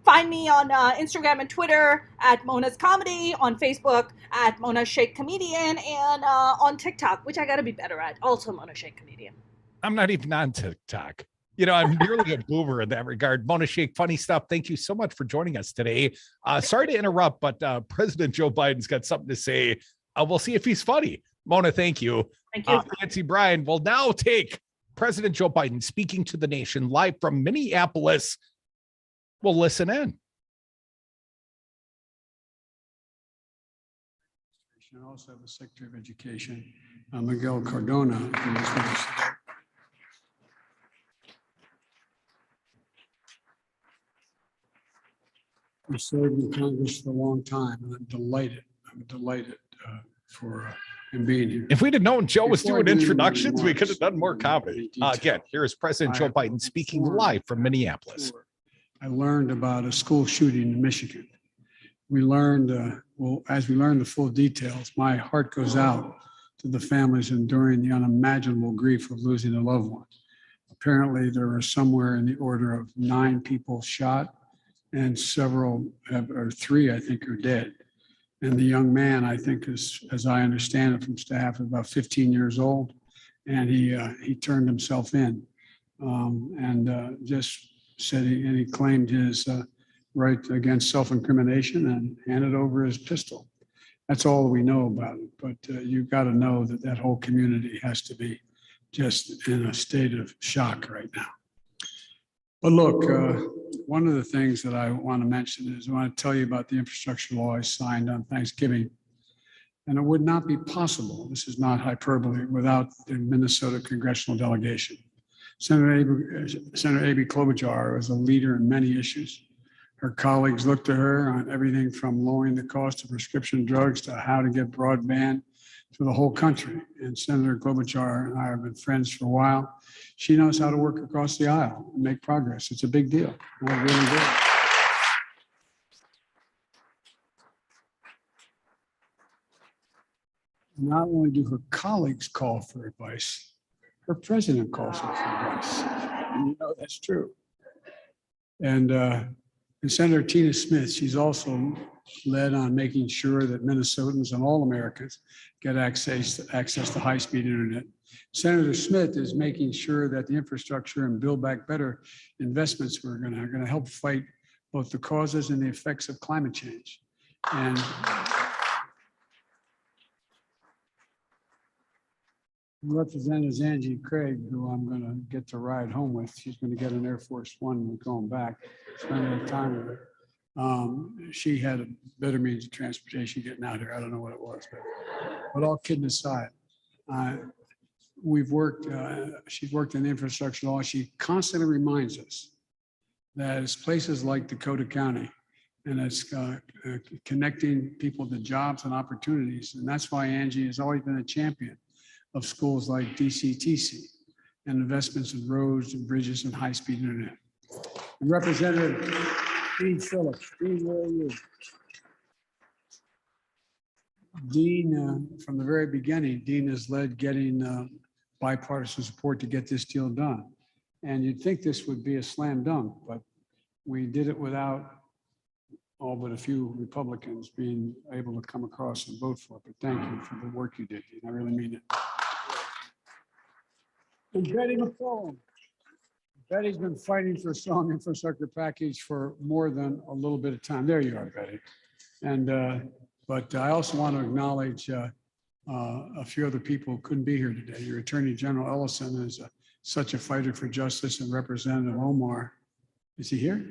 find me on Instagram and Twitter at Mona's Comedy, on Facebook at Mona Shaikh Comedian, and on TikTok, which I got to be better at, also Mona Shaikh Comedian. I'm not even on TikTok. You know, I'm nearly a boomer in that regard. Mona Shaikh, funny stuff. Thank you so much for joining us today. Sorry to interrupt, but President Joe Biden's got something to say. We'll see if he's funny. Mona, thank you. Thank you. Nancy Bryan will now take President Joe Biden speaking to the nation live from Minneapolis. We'll listen in. I also have the Secretary of Education, Miguel Cardona, who is with us today. I served in Congress for a long time, and I'm delighted. For him being here. If we'd have known Joe was doing introductions, we could have done more comedy. Again, here is President Joe Biden speaking live from Minneapolis. I learned about a school shooting in Michigan. We learned, as we learned the full details, my heart goes out to the families enduring the unimaginable grief of losing a loved one. Apparently, there were somewhere in the order of 9 people shot, and or 3, I think, are dead. And the young man, I think, is, as I understand it from staff, is about 15 years old, and he turned himself in, and just said he claimed his right against self-incrimination and handed over his pistol. That's all we know about it. But you've got to know that that whole community has to be just in a state of shock right now. But look, one of the things that I want to mention is I want to tell you about the infrastructure law I signed on Thanksgiving. And it would not be possible, this is not hyperbole, without the Minnesota congressional delegation. Senator Amy Klobuchar is a leader in many issues. Her colleagues look to her on everything from lowering the cost of prescription drugs to how to get broadband to the whole country. And Senator Klobuchar and I have been friends for a while. She knows how to work across the aisle and make progress. It's a big deal. Really big. Not only do her colleagues call for advice, her president calls her for advice. And you know that's true. And Senator Tina Smith, she's also led on making sure that Minnesotans and all Americans get access to high-speed internet. Senator Smith is making sure that the infrastructure and Build Back Better investments are going to help fight both the causes and the effects of climate change. And Representative Angie Craig, who I'm going to get to ride home with, she's going to get an Air Force One when going back, spending time with her. She had a better means of transportation getting out here. I don't know what it was, but all kidding aside, she's worked in infrastructure law. She constantly reminds us that it's places like Dakota County, and it's connecting people to jobs and opportunities. And that's why Angie has always been a champion of schools like DCTC and investments in roads and bridges and high-speed internet. And Representative Dean Phillips. Dean, where are you? Dean, from the very beginning, Dean has led getting bipartisan support to get this deal done. And you'd think this would be a slam dunk, but we did it without all but a few Republicans being able to come across and vote for it. But thank you for the work you did, Dean. I really mean it. And Betty McCollum. Betty's been fighting for a strong infrastructure package for more than a little bit of time. There you are, Betty. And but I also want to acknowledge a few other people who couldn't be here today. Your Attorney General Ellison is such a fighter for justice, and Representative Omar. Is he here?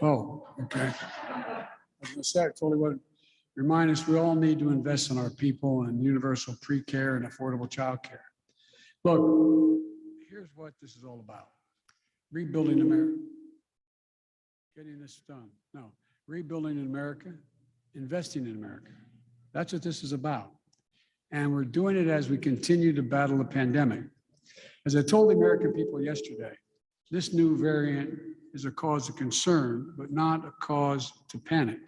Oh, okay. I was going to say, I totally would remind us we all need to invest in our people and universal pre-care and affordable child care. Look, here's what this is all about. Rebuilding America. Getting this done. No, rebuilding in America, investing in America. That's what this is about. And we're doing it as we continue to battle the pandemic. As I told the American people yesterday, this new variant is a cause of concern, but not a cause to panic.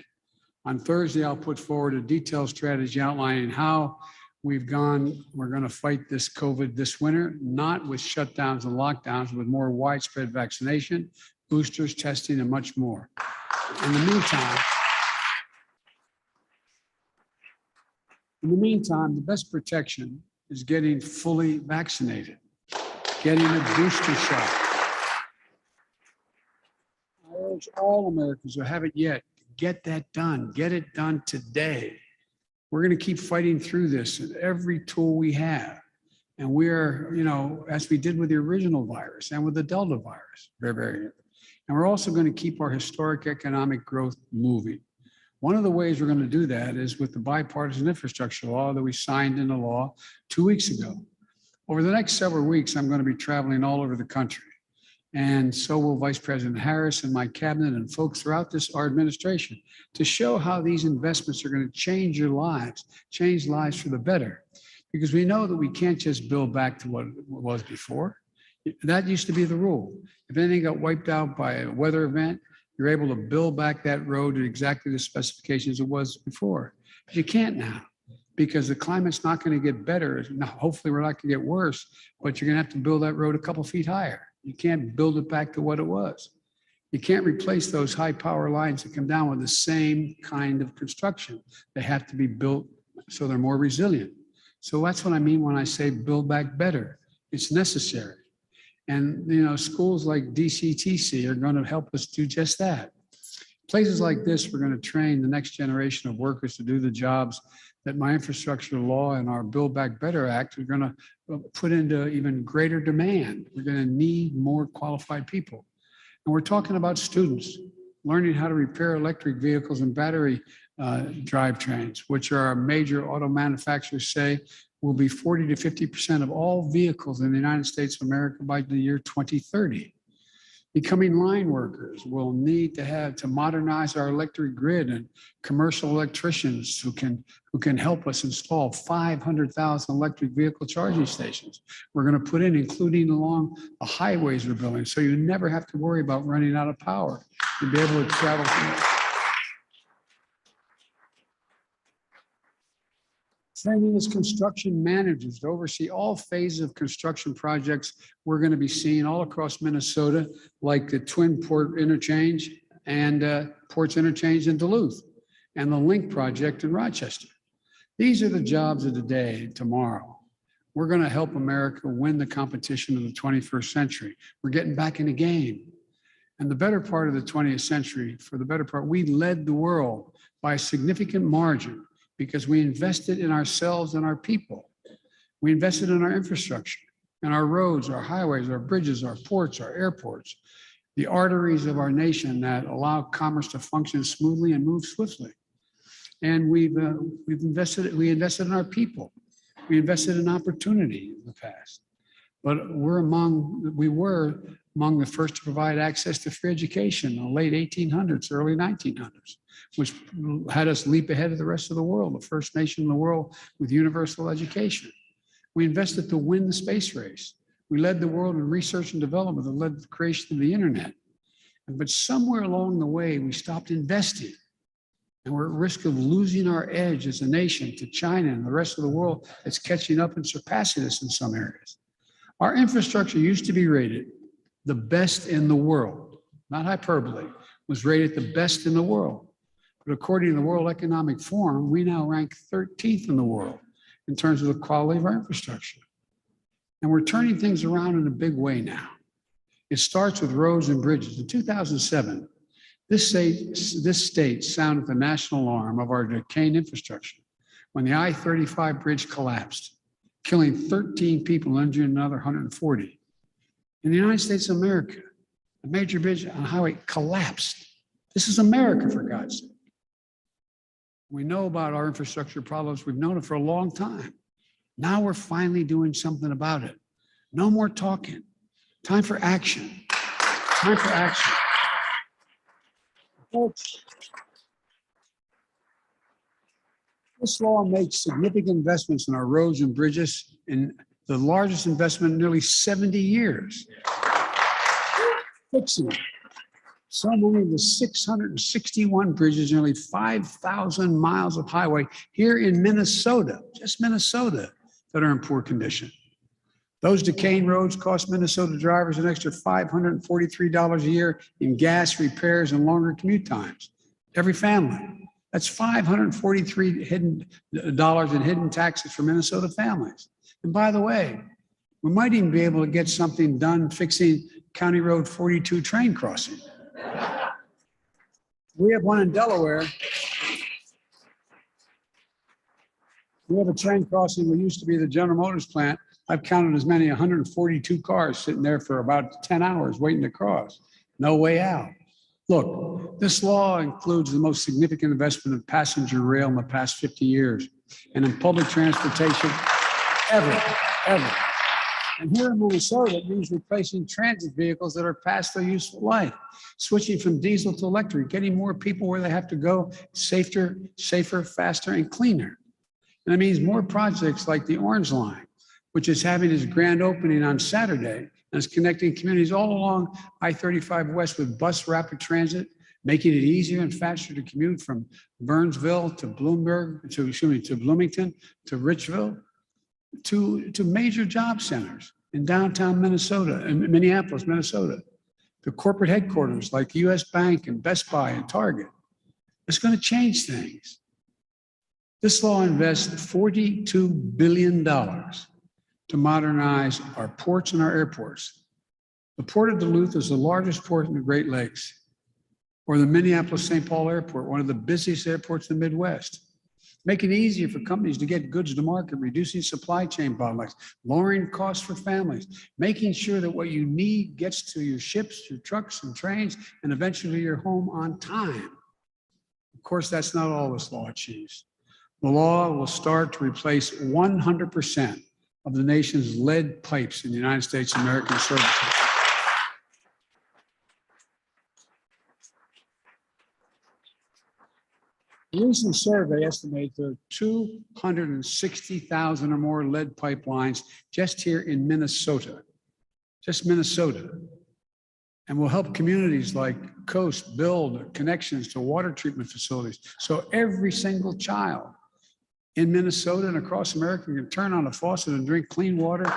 On Thursday, I'll put forward a detailed strategy outlining how we're going to fight this COVID this winter, not with shutdowns and lockdowns, with more widespread vaccination, boosters, testing, and much more. In the meantime, the best protection is getting fully vaccinated, getting a booster shot. I urge all Americans who haven't yet, get that done. Get it done today. We're going to keep fighting through this with every tool we have. And we're, as we did with the original virus and with the Delta virus, and we're also going to keep our historic economic growth moving. One of the ways we're going to do that is with the bipartisan infrastructure law that we signed into law 2 weeks ago. Over the next several weeks, I'm going to be traveling all over the country. And so will Vice President Harris and my cabinet and folks throughout our administration to show how these investments are going to change lives for the better. Because we know that we can't just build back to what it was before. That used to be the rule. If anything got wiped out by a weather event, you're able to build back that road at exactly the specifications it was before. But you can't now, because the climate's not going to get better. Hopefully we're not going to get worse, but you're going to have to build that road a couple feet higher. You can't build it back to what it was. You can't replace those high power lines that come down with the same kind of construction. They have to be built so they're more resilient. So that's what I mean when I say build back better. It's necessary. And schools like DCTC are going to help us do just that. Places like this, we're going to train the next generation of workers to do the jobs that my infrastructure law and our Build Back Better Act are going to put into even greater demand. We're going to need more qualified people. And we're talking about students learning how to repair electric vehicles and battery drivetrains, which our major auto manufacturers say will be 40 to 50% of all vehicles in the United States of America by the year 2030. Becoming line workers will need to modernize our electric grid, and commercial electricians who can help us install 500,000 electric vehicle charging stations. We're going to put in, including along the highways we're building, so you never have to worry about running out of power. You'll be able to travel. Training as construction managers to oversee all phases of construction projects we're going to be seeing all across Minnesota, like the Twin Port Interchange and Ports Interchange in Duluth, and the Link Project in Rochester. These are the jobs of today and tomorrow. We're going to help America win the competition of the 21st century. We're getting back in the game. And the better part of the 20th century, we led the world by a significant margin, because we invested in ourselves and our people. We invested in our infrastructure and our roads, our highways, our bridges, our ports, our airports, the arteries of our nation that allow commerce to function smoothly and move swiftly. And we invested in our people. We invested in opportunity in the past. But we were among the first to provide access to free education in the late 1800s, early 1900s, which had us leap ahead of the rest of the world, the first nation in the world with universal education. We invested to win the space race. We led the world in research and development that led to the creation of the internet. But somewhere along the way, we stopped investing. And we're at risk of losing our edge as a nation to China and the rest of the world that's catching up and surpassing us in some areas. Our infrastructure used to be rated the best in the world, not hyperbole, was rated the best in the world. But according to the World Economic Forum, we now rank 13th in the world in terms of the quality of our infrastructure. And we're turning things around in a big way now. It starts with roads and bridges. In 2007, this state sounded the national alarm of our decaying infrastructure when the I-35 bridge collapsed, killing 13 people and injuring another 140. In the United States of America, a major bridge on a highway collapsed. This is America, for God's sake. We know about our infrastructure problems. We've known it for a long time. Now we're finally doing something about it. No more talking. Time for action. Time for action. Folks, this law makes significant investments in our roads and bridges, and the largest investment in nearly 70 years. So many of the 661 bridges, nearly 5,000 miles of highway here in Minnesota, just Minnesota, that are in poor condition. Those decaying roads cost Minnesota drivers an extra $543 a year in gas, repairs, and longer commute times. Every family. That's $543 in hidden taxes for Minnesota families. And by the way, we might even be able to get something done fixing County Road 42 train crossing. We have one in Delaware. We have a train crossing what used to be the General Motors plant. I've counted as many 142 cars sitting there for about 10 hours waiting to cross. No way out. Look, this law includes the most significant investment in passenger rail in the past 50 years and in public transportation ever. And here in Minnesota, it means replacing transit vehicles that are past their useful life, switching from diesel to electric, getting more people where they have to go, safer, faster, and cleaner. And it means more projects like the Orange Line, which is having its grand opening on Saturday and is connecting communities all along I-35 West with bus rapid transit, making it easier and faster to commute from Burnsville to Bloomington, to Richville, to major job centers in downtown Minnesota, in Minneapolis, Minnesota, to corporate headquarters like US Bank and Best Buy and Target. It's going to change things. This law invests $42 billion to modernize our ports and our airports. The Port of Duluth is the largest port in the Great Lakes, or the Minneapolis-St. Paul Airport, one of the busiest airports in the Midwest. Make it easier for companies to get goods to market, reducing supply chain bottlenecks, lowering costs for families, making sure that what you need gets to your ships, your trucks and trains, and eventually your home on time. Of course, that's not all this law achieves. The law will start to replace 100% of the nation's lead pipes in the United States American services. A recent survey estimates there are 260,000 or more lead pipelines just here in Minnesota, just Minnesota, and will help communities like Coast build connections to water treatment facilities. So every single child in Minnesota and across America can turn on a faucet and drink clean water.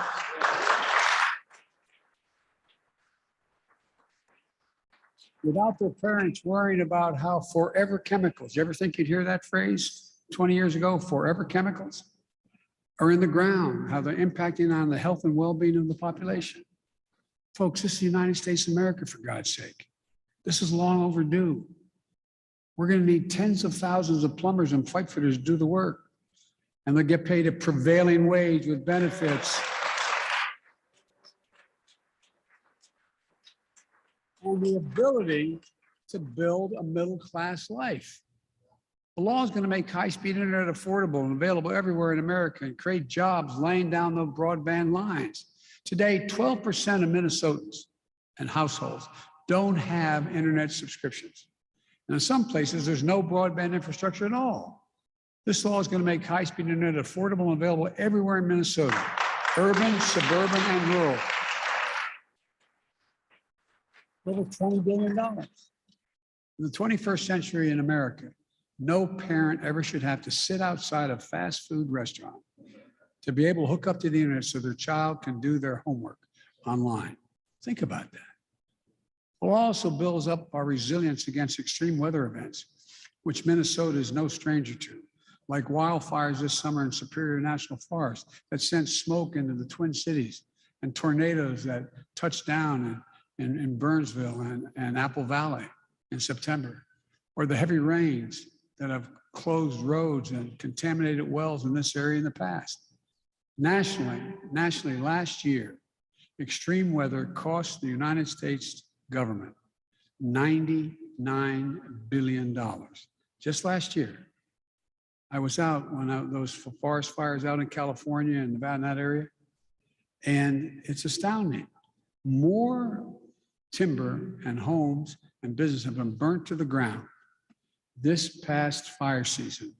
Without their parents worrying about how forever chemicals, you ever think you'd hear that phrase 20 years ago, forever chemicals, are in the ground, how they're impacting on the health and well-being of the population. Folks, this is the United States of America, for God's sake. This is long overdue. We're going to need tens of thousands of plumbers and pipe fitters to do the work, and they'll get paid a prevailing wage with benefits. And the ability to build a middle-class life. The law is going to make high-speed internet affordable and available everywhere in America and create jobs laying down the broadband lines. Today, 12% of Minnesotans and households don't have internet subscriptions. And in some places, there's no broadband infrastructure at all. This law is going to make high-speed internet affordable and available everywhere in Minnesota, urban, suburban, and rural. Over $20 billion. In the 21st century in America, no parent ever should have to sit outside a fast food restaurant to be able to hook up to the internet so their child can do their homework online. Think about that. The law also builds up our resilience against extreme weather events, which Minnesota is no stranger to, like wildfires this summer in Superior National Forest that sent smoke into the Twin Cities, and tornadoes that touched down in Burnsville and Apple Valley in September, or the heavy rains that have closed roads and contaminated wells in this area in the past. Nationally, last year, extreme weather cost the United States government $99 billion. Just last year. I was out when those forest fires out in California and Nevada, in that area, and it's astounding. More timber and homes and business have been burnt to the ground this past fire season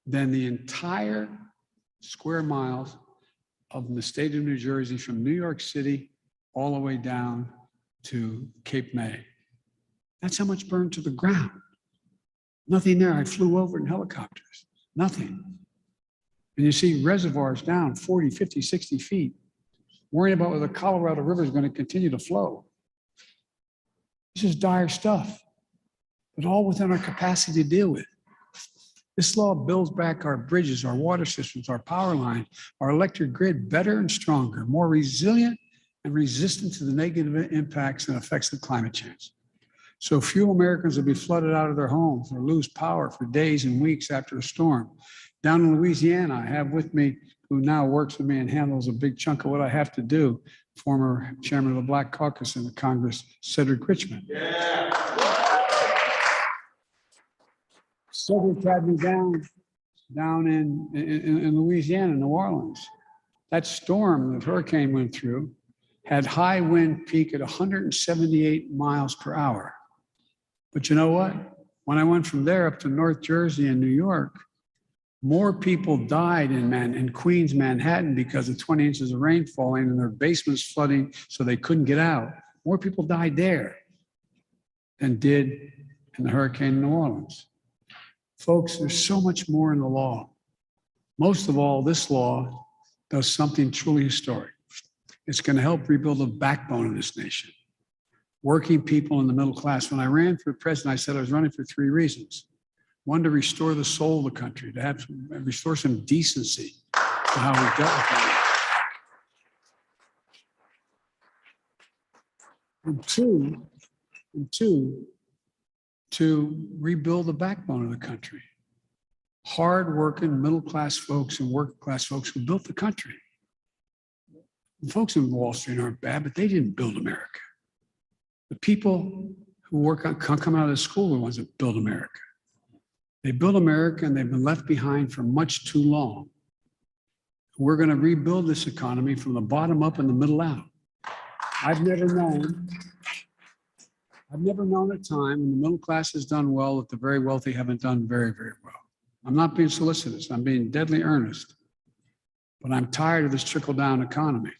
than the entire square miles of the state of New Jersey from New York City all the way down to Cape May. That's how much burned to the ground. Nothing there. I flew over in helicopters. Nothing. And you see reservoirs down 40, 50, 60 feet, worrying about whether the Colorado River is going to continue to flow. This is dire stuff, but all within our capacity to deal with. This law builds back our bridges, our water systems, our power line, our electric grid better and stronger, more resilient and resistant to the negative impacts and effects of climate change. So few Americans will be flooded out of their homes or lose power for days and weeks after a storm. Down in Louisiana, I have with me, who now works with me and handles a big chunk of what I have to do, former chairman of the Black Caucus in the Congress, Cedric Richmond. Yeah. Cedric had me down in Louisiana, New Orleans. That storm that hurricane went through had high wind peak at 178 miles per hour. But you know what? When I went from there up to North Jersey and New York, more people died in Queens, Manhattan because of 20 inches of rain falling and their basements flooding so they couldn't get out. More people died there than did in the hurricane in New Orleans. Folks, there's so much more in the law. Most of all, this law does something truly historic. It's going to help rebuild the backbone of this nation. Working people in the middle class. When I ran for president, I said I was running for 3 reasons. One, to restore the soul of the country, to restore some decency to how we dealt with that. And two, to rebuild the backbone of the country. Hard-working middle-class folks and working-class folks who built the country. The folks in Wall Street aren't bad, but they didn't build America. The people who come out of the school are the ones that build America. They built America and they've been left behind for much too long. We're going to rebuild this economy from the bottom up and the middle out. I've never known a time when the middle class has done well that the very wealthy haven't done very, very well. I'm not being solicitous. I'm being deadly earnest. But I'm tired of this trickle-down economy.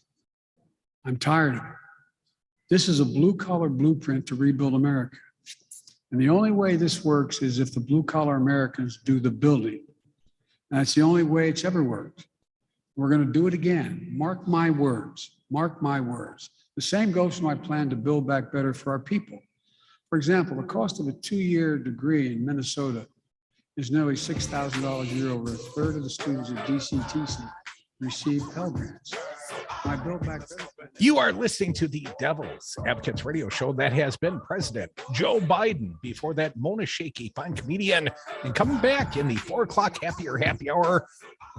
I'm tired of it. This is a blue-collar blueprint to rebuild America. And the only way this works is if the blue-collar Americans do the building. And that's the only way it's ever worked. We're going to do it again. Mark my words. Mark my words. The same goes for my plan to build back better for our people. For example, the cost of a 2-year degree in Minnesota is nearly $6,000 a year. Over a third of the students at DCTC receive Pell Grants. My Build Back Better. You are listening to the Devil's Advocates radio show that has been President Joe Biden. Before that, Mona Shaikh, fine comedian. And coming back in the 4 o'clock happy hour,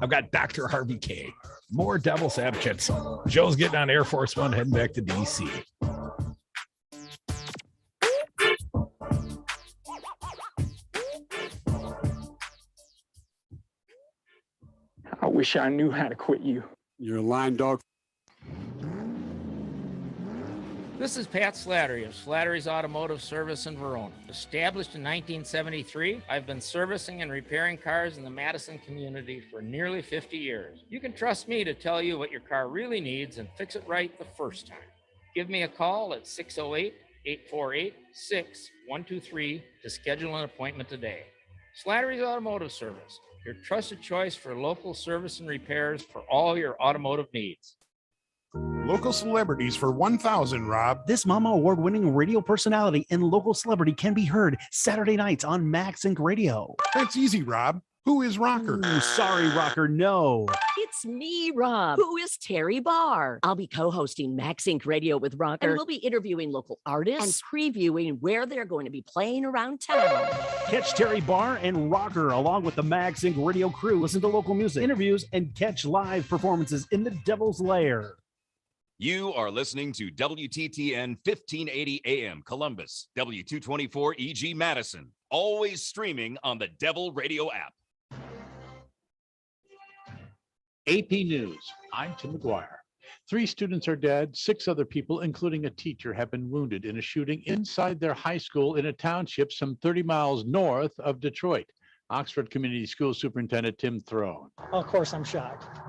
I've got Dr. Harvey Kaye. More Devil's Advocates. Joe's getting on Air Force One, heading back to DC. I wish I knew how to quit you. You're a lying dog. This is Pat Slattery of Slattery's Automotive Service in Verona. Established in 1973, I've been servicing and repairing cars in the Madison community for nearly 50 years. You can trust me to tell you what your car really needs and fix it right the first time. Give me a call at 608-848-6123 to schedule an appointment today. Slattery's Automotive Service, your trusted choice for local service and repairs for all your automotive needs. Local celebrities for 1,000, Rob. This Mama Award-winning radio personality and local celebrity can be heard Saturday nights on Max Inc. Radio. That's easy, Rob. Who is Rocker? Ooh, sorry, Rocker, no. It's me, Rob. Who is Terry Barr? I'll be co-hosting Max Inc. Radio with Rocker, and we'll be interviewing local artists and previewing where they're going to be playing around town. Catch Terry Barr and Rocker along with the Max Inc. Radio crew. Listen to local music, interviews, and catch live performances in the Devil's Lair. You are listening to WTTN 1580 AM Columbus, W224 EG Madison, always streaming on the Devil Radio app. AP News. I'm Tim McGuire. 3 students are dead. 6 other people, including a teacher, have been wounded in a shooting inside their high school in a township some 30 miles north of Detroit. Oxford Community School Superintendent Tim Throne. Of course, I'm shocked.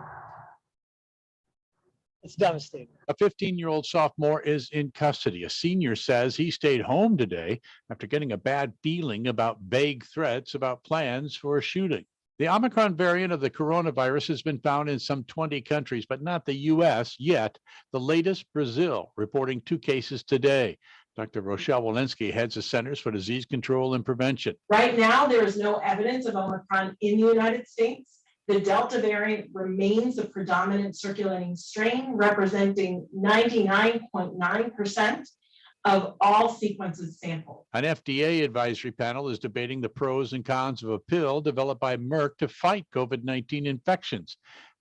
It's devastating. A 15-year-old sophomore is in custody. A senior says he stayed home today after getting a bad feeling about vague threats about plans for a shooting. The Omicron variant of the coronavirus has been found in some 20 countries, but not the U.S. yet. The latest, Brazil, reporting 2 cases today. Dr. Rochelle Walensky heads the Centers for Disease Control and Prevention. Right now, there is no evidence of Omicron in the United States. The Delta variant remains the predominant circulating strain, representing 99.9% of all sequences sampled. An FDA advisory panel is debating the pros and cons of a pill developed by Merck to fight COVID-19 infections.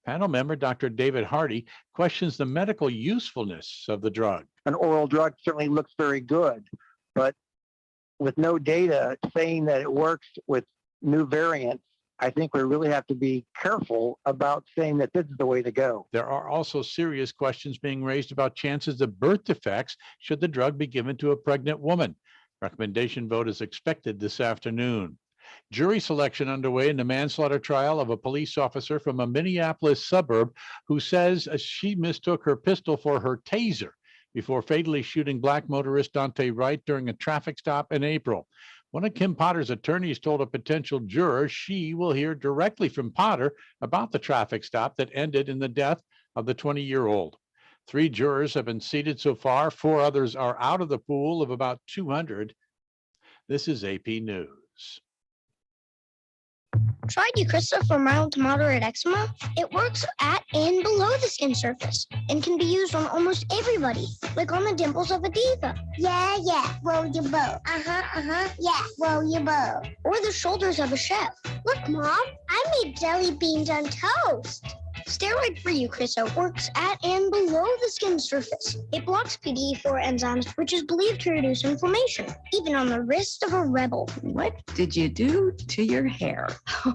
Panel member Dr. David Hardy questions the medical usefulness of the drug. An oral drug certainly looks very good, but with no data saying that it works with new variants, I think we really have to be careful about saying that this is the way to go. There are also serious questions being raised about chances of birth defects should the drug be given to a pregnant woman. Recommendation vote is expected this afternoon. Jury selection underway in the manslaughter trial of a police officer from a Minneapolis suburb who says she mistook her pistol for her taser before fatally shooting black motorist Dante Wright during a traffic stop in April. One of Kim Potter's attorneys told a potential juror she will hear directly from Potter about the traffic stop that ended in the death of the 20-year-old. 3 jurors have been seated so far. 4 others are out of the pool of about 200. This is AP News. Tried Eucrisa for mild to moderate eczema? It works at and below the skin surface and can be used on almost everybody, like on the dimples of a diva. Yeah, roll your boat. Yeah, roll your boat. Or the shoulders of a chef. Look, Mom, I made jelly beans on toast. Steroid-free Eucrisa works at and below the skin surface. It blocks PDE4 enzymes, which is believed to reduce inflammation, even on the wrist of a rebel. What did you do to your hair?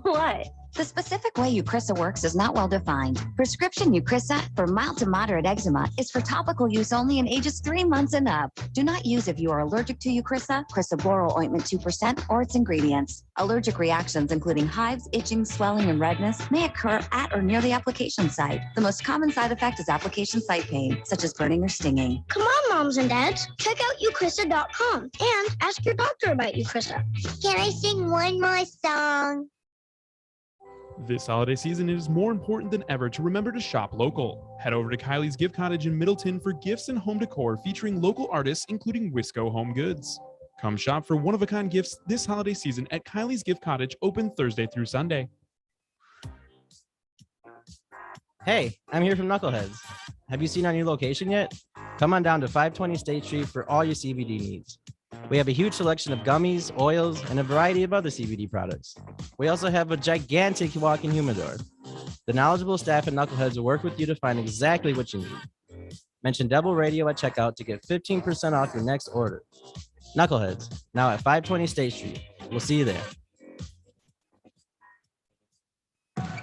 What? The specific way Eucrisa works is not well defined. Prescription Eucrisa for mild to moderate eczema is for topical use only in ages 3 months and up. Do not use if you are allergic to Eucrisa, crisaborole ointment 2%, or its ingredients. Allergic reactions, including hives, itching, swelling, and redness, may occur at or near the application site. The most common side effect is application site pain, such as burning or stinging. Come on, moms and dads. Check out eucrisa.com and ask your doctor about Eucrisa. Can I sing one more song? This holiday season, it is more important than ever to remember to shop local. Head over to Kylie's Gift Cottage in Middleton for gifts and home decor featuring local artists, including Wisco Home Goods. Come shop for one-of-a-kind gifts this holiday season at Kylie's Gift Cottage, open Thursday through Sunday. Hey, I'm here from Knuckleheads. Have you seen our new location yet? Come on down to 520 State Street for all your CBD needs. We have a huge selection of gummies, oils, and a variety of other CBD products. We also have a gigantic walk-in humidor. The knowledgeable staff at Knuckleheads will work with you to find exactly what you need. Mention Double Radio at checkout to get 15% off your next order. Knuckleheads, now at 520 State Street. We'll see you there.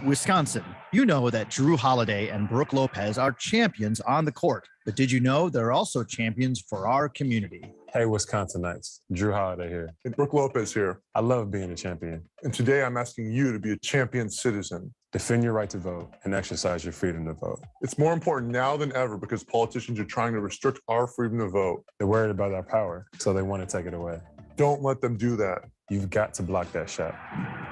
Wisconsin, you know that Drew Holiday and Brooke Lopez are champions on the court, but did you know they're also champions for our community? Hey, Wisconsinites, Drew Holiday here. And Brooke Lopez here. I love being a champion. And today I'm asking you to be a champion citizen. Defend your right to vote and exercise your freedom to vote. It's more important now than ever because politicians are trying to restrict our freedom to vote. They're worried about our power, so they want to take it away. Don't let them do that. You've got to block that shot.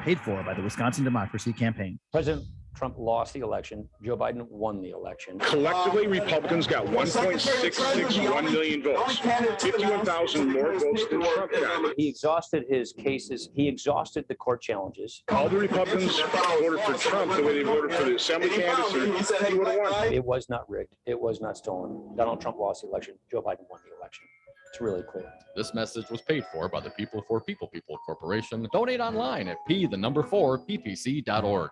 Paid for by the Wisconsin Democracy Campaign. President Trump lost the election. Joe Biden won the election. Collectively, Republicans got 1.661 million votes, 51,000 more votes than Trump got. He exhausted his cases. He exhausted the court challenges. All the Republicans voted for Trump the way they voted for the assembly candidates. He would have won. It was not rigged. It was not stolen. Donald Trump lost the election. Joe Biden won the election. It's really clear. This message was paid for by the People for People Corporation. Donate online at p4ppc.org.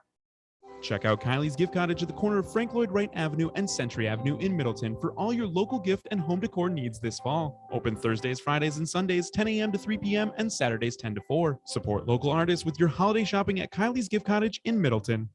Check out Kylie's Gift Cottage at the corner of Frank Lloyd Wright Avenue and Century Avenue in Middleton for all your local gift and home decor needs this fall. Open Thursdays, Fridays, and Sundays 10 a.m. to 3 p.m. and Saturdays 10 to 4. Support local artists with your holiday shopping at Kylie's Gift Cottage in Middleton.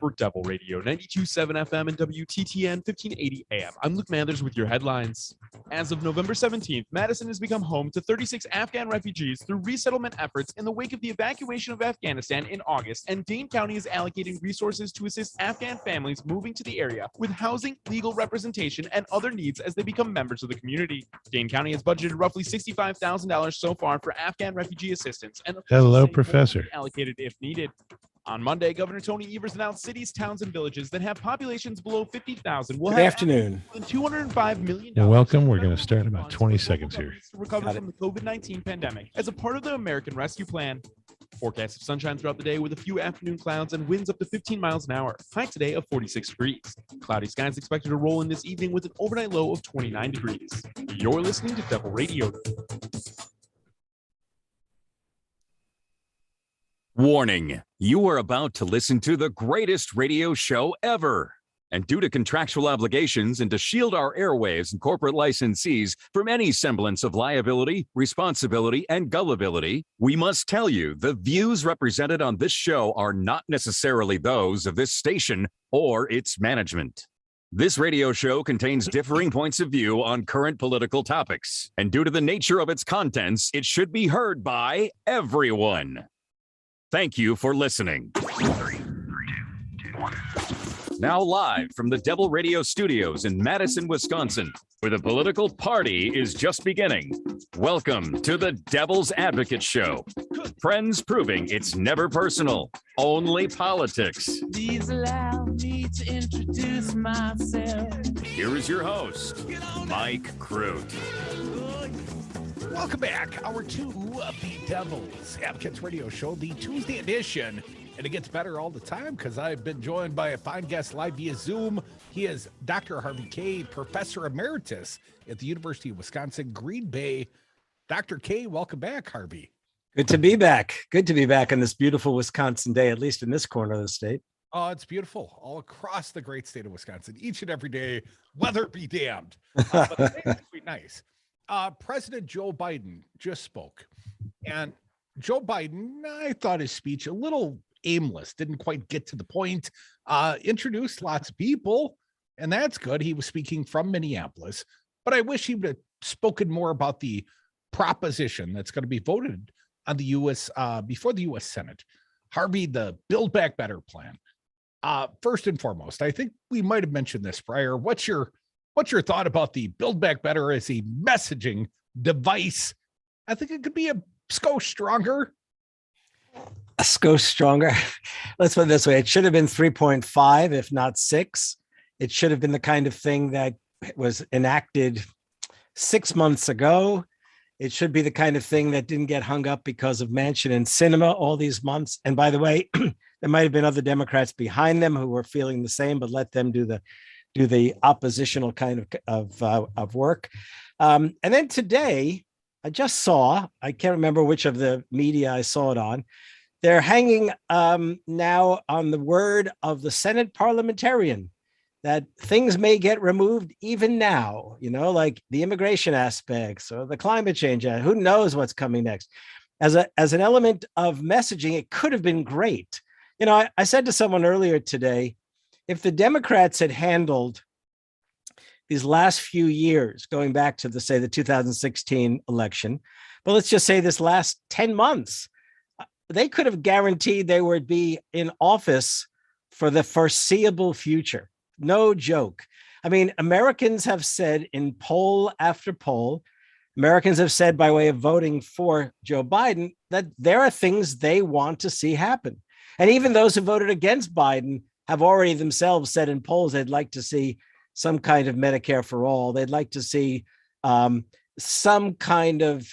For Devil Radio 92.7 FM and WTTN 1580 AM, I'm Luke Mathers with your headlines. As of November 17th, Madison has become home to 36 Afghan refugees through resettlement efforts in the wake of the evacuation of Afghanistan in August, and Dane County is allocating resources to assist Afghan families moving to the area with housing, legal representation, and other needs as they become members of the community. Dane County has budgeted roughly $65,000 so far for Afghan refugee assistance, and Hello, Professor. Allocated if needed. On Monday, Governor Tony Evers announced cities, towns, and villages that have populations below 50,000 will Good have afternoon. $205 million. Well, welcome. We're going to start in about 20 seconds here. To recover from the COVID-19 pandemic as a part of the American Rescue Plan. Forecast of sunshine throughout the day with a few afternoon clouds and winds up to 15 miles an hour. High today of 46 degrees. Cloudy skies expected to roll in this evening with an overnight low of 29 degrees. You're listening to Devil Radio. Warning, you are about to listen to the greatest radio show ever. And due to contractual obligations and to shield our airwaves and corporate licensees from any semblance of liability, responsibility, and gullibility, we must tell you the views represented on this show are not necessarily those of this station or its management. This radio show contains differing points of view on current political topics, and due to the nature of its contents, it should be heard by everyone. Thank you for listening. 3, 2, 1. Now live from the Devil Radio Studios in Madison, Wisconsin, where the political party is just beginning. Welcome to the Devil's Advocate Show. Friends proving it's never personal, only politics. Please allow me to introduce myself. Here is your host, Mike Crute. Welcome back. Hour 2 of the Devil's Advocates Radio Show, the Tuesday edition. And it gets better all the time because I've been joined by a fine guest live via Zoom. He is Dr. Harvey Kaye, Professor Emeritus at the University of Wisconsin, Green Bay. Dr. Kaye, welcome back, Harvey. Good to be back. Good to be back on this beautiful Wisconsin day, at least in this corner of the state. Oh, it's beautiful all across the great state of Wisconsin, each and every day, weather be damned. But it's actually nice. President Joe Biden just spoke. And Joe Biden, I thought his speech a little aimless, didn't quite get to the point, introduced lots of people, and that's good. He was speaking from Minneapolis, but I wish he would have spoken more about the proposition that's going to be voted on the U.S. Before the U.S. Senate. Harvey, the Build Back Better plan. First and foremost, I think we might have mentioned this prior. What's your thought about the Build Back Better as a messaging device? I think it could be a skosh stronger. A skosh stronger. Let's put it this way. It should have been 3.5, if not 6. It should have been the kind of thing that was enacted 6 months ago. It should be the kind of thing that didn't get hung up because of Manchin and Sinema all these months. And by the way, there might have been other Democrats behind them who were feeling the same, but let them do the oppositional kind of work. And then today, I just saw, I can't remember which of the media I saw it on. They're hanging now on the word of the Senate parliamentarian that things may get removed even now, like the immigration aspects or the climate change. Who knows what's coming next? As an element of messaging, it could have been great. I said to someone earlier today, if the Democrats had handled these last few years, going back to the 2016 election, but let's just say this last 10 months, they could have guaranteed they would be in office for the foreseeable future. No joke. I mean, Americans have said in poll after poll, Americans have said by way of voting for Joe Biden that there are things they want to see happen. And even those who voted against Biden have already themselves said in polls they'd like to see some kind of Medicare for all. They'd like to see some kind of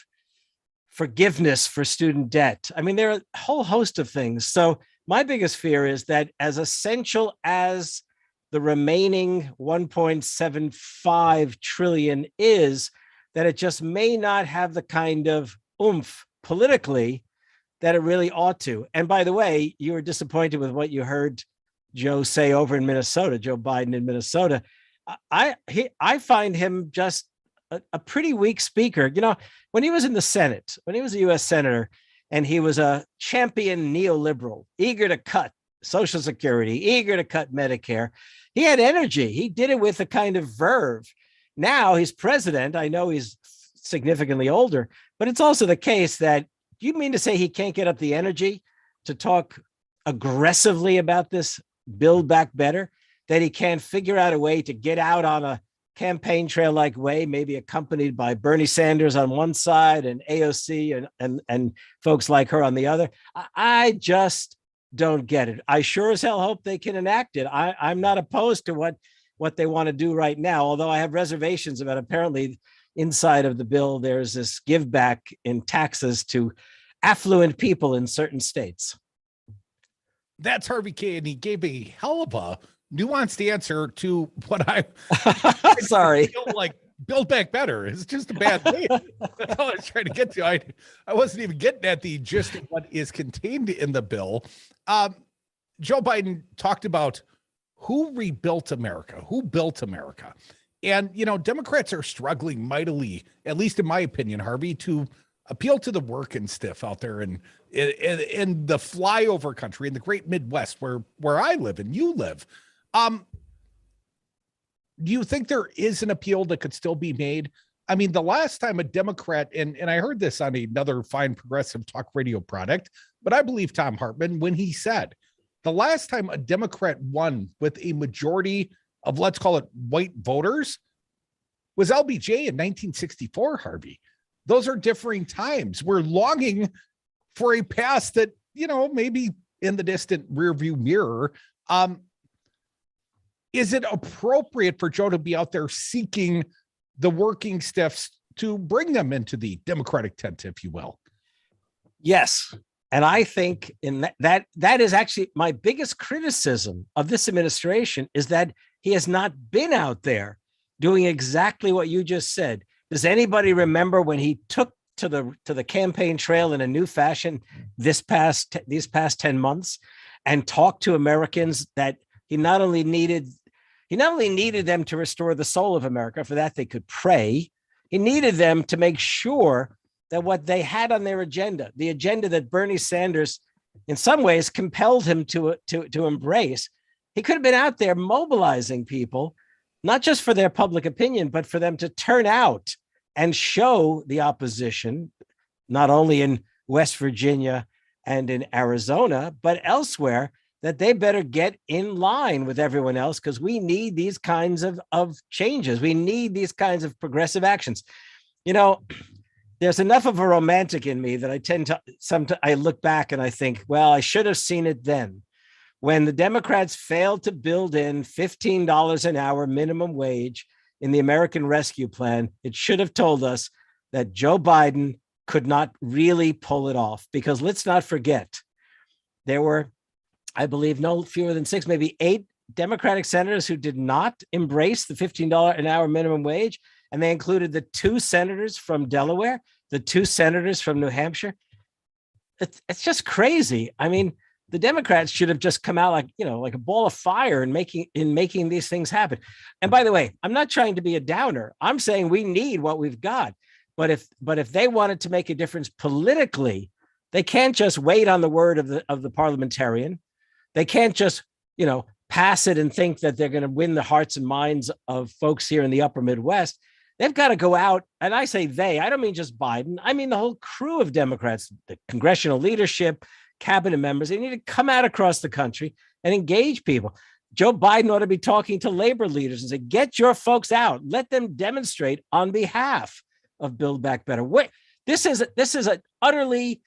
forgiveness for student debt. I mean, there are a whole host of things. So my biggest fear is that as essential as the remaining 1.75 trillion is, that it just may not have the kind of oomph politically that it really ought to. And by the way, you were disappointed with what you heard Joe say over in Minnesota, Joe Biden in Minnesota. I find him just a pretty weak speaker. When he was in the Senate, when he was a U.S. Senator, and he was a champion neoliberal, eager to cut Social Security, eager to cut Medicare. He had energy. He did it with a kind of verve. Now he's president. I know he's significantly older, but it's also the case that, do you mean to say he can't get up the energy to talk aggressively about this Build Back Better, that he can't figure out a way to get out on a campaign trail like way, maybe accompanied by Bernie Sanders on one side and AOC and folks like her on the other? I just don't get it. I sure as hell hope they can enact it. I'm not opposed to what they want to do right now, although I have reservations about apparently inside of the bill, there's this give back in taxes to affluent people in certain states. That's Harvey Kaye, and he gave a hell of a nuanced answer to what I sorry feel like Build Back Better is just a bad thing. That's all I was trying to get to. I wasn't even getting at the gist of what is contained in the bill. Joe Biden talked about who rebuilt America, who built America. And, you know, Democrats are struggling mightily, at least in my opinion, Harvey, to appeal to the working stiff out there in the flyover country, in the great Midwest, where I live and you live. Do you think there is an appeal that could still be made? I mean, the last time a Democrat, and I heard this on another fine progressive talk radio product, but I believe Tom Hartman when he said, the last time a Democrat won with a majority of, let's call it, white voters was LBJ in 1964, Harvey. Those are differing times. We're longing for a past that, you know, maybe in the distant rearview mirror. Is it appropriate for Joe to be out there seeking the working stiffs to bring them into the Democratic tent, if you will? Yes. And I think in that is actually my biggest criticism of this administration, is that he has not been out there doing exactly what you just said. Does anybody remember when he took to the campaign trail in a new fashion these past 10 months and talked to Americans that he not only needed them to restore the soul of America, for that they could pray, he needed them to make sure that what they had on their agenda, the agenda that Bernie Sanders in some ways compelled him to embrace, he could have been out there mobilizing people, not just for their public opinion, but for them to turn out and show the opposition, not only in West Virginia and in Arizona, but elsewhere, that they better get in line with everyone else, because we need these kinds of changes. We need these kinds of progressive actions. You know, there's enough of a romantic in me that I look back and I think, well, I should have seen it then. When the Democrats failed to build in $15 an hour minimum wage in the American Rescue Plan, it should have told us that Joe Biden could not really pull it off. Because let's not forget, there were, I believe, no fewer than 6, maybe 8 Democratic senators who did not embrace the $15 an hour minimum wage. And they included the 2 senators from Delaware, the 2 senators from New Hampshire. It's just crazy. I mean, the Democrats should have just come out like a ball of fire in making these things happen. And by the way, I'm not trying to be a downer. I'm saying we need what we've got. But if they wanted to make a difference politically, they can't just wait on the word of the parliamentarian. They can't just, pass it and think that they're going to win the hearts and minds of folks here in the upper Midwest. They've got to go out. And I say they, I don't mean just Biden. I mean the whole crew of Democrats, the congressional leadership, cabinet members. They need to come out across the country and engage people. Joe Biden ought to be talking to labor leaders and say, get your folks out. Let them demonstrate on behalf of Build Back Better. This is an utterly,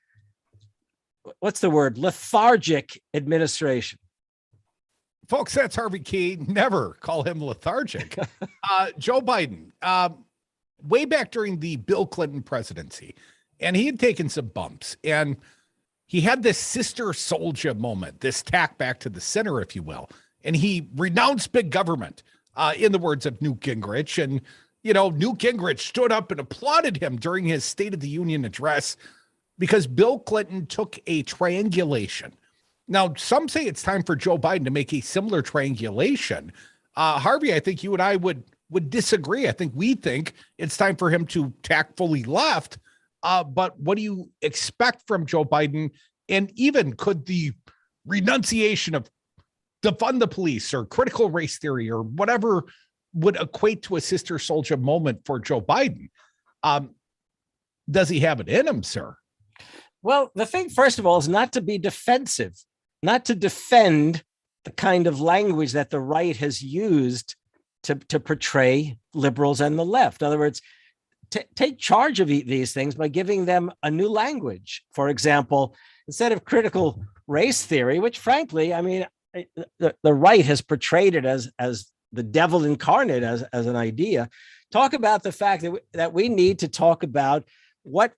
what's the word, lethargic administration. Folks, that's Harvey Kaye. Never call him lethargic. Joe Biden, way back during the Bill Clinton presidency, and he had taken some bumps, and he had this sister soldier moment, this tack back to the center, if you will, and he renounced big government, in the words of Newt Gingrich. And, Newt Gingrich stood up and applauded him during his State of the Union address because Bill Clinton took a triangulation. Now, some say it's time for Joe Biden to make a similar triangulation. Harvey, I think you and I would disagree. I think we think it's time for him to tack fully left. But what do you expect from Joe Biden? And even could the renunciation of defund the police or critical race theory or whatever would equate to a Sister Souljah moment for Joe Biden. Does he have it in him, sir? Well, the thing, first of all, is not to be defensive, not to defend the kind of language that the right has used to portray liberals and the left. In other words, take charge of these things by giving them a new language. For example, instead of critical race theory, which frankly, I mean, the right has portrayed it as the devil incarnate as an idea, talk about the fact that we need to talk about what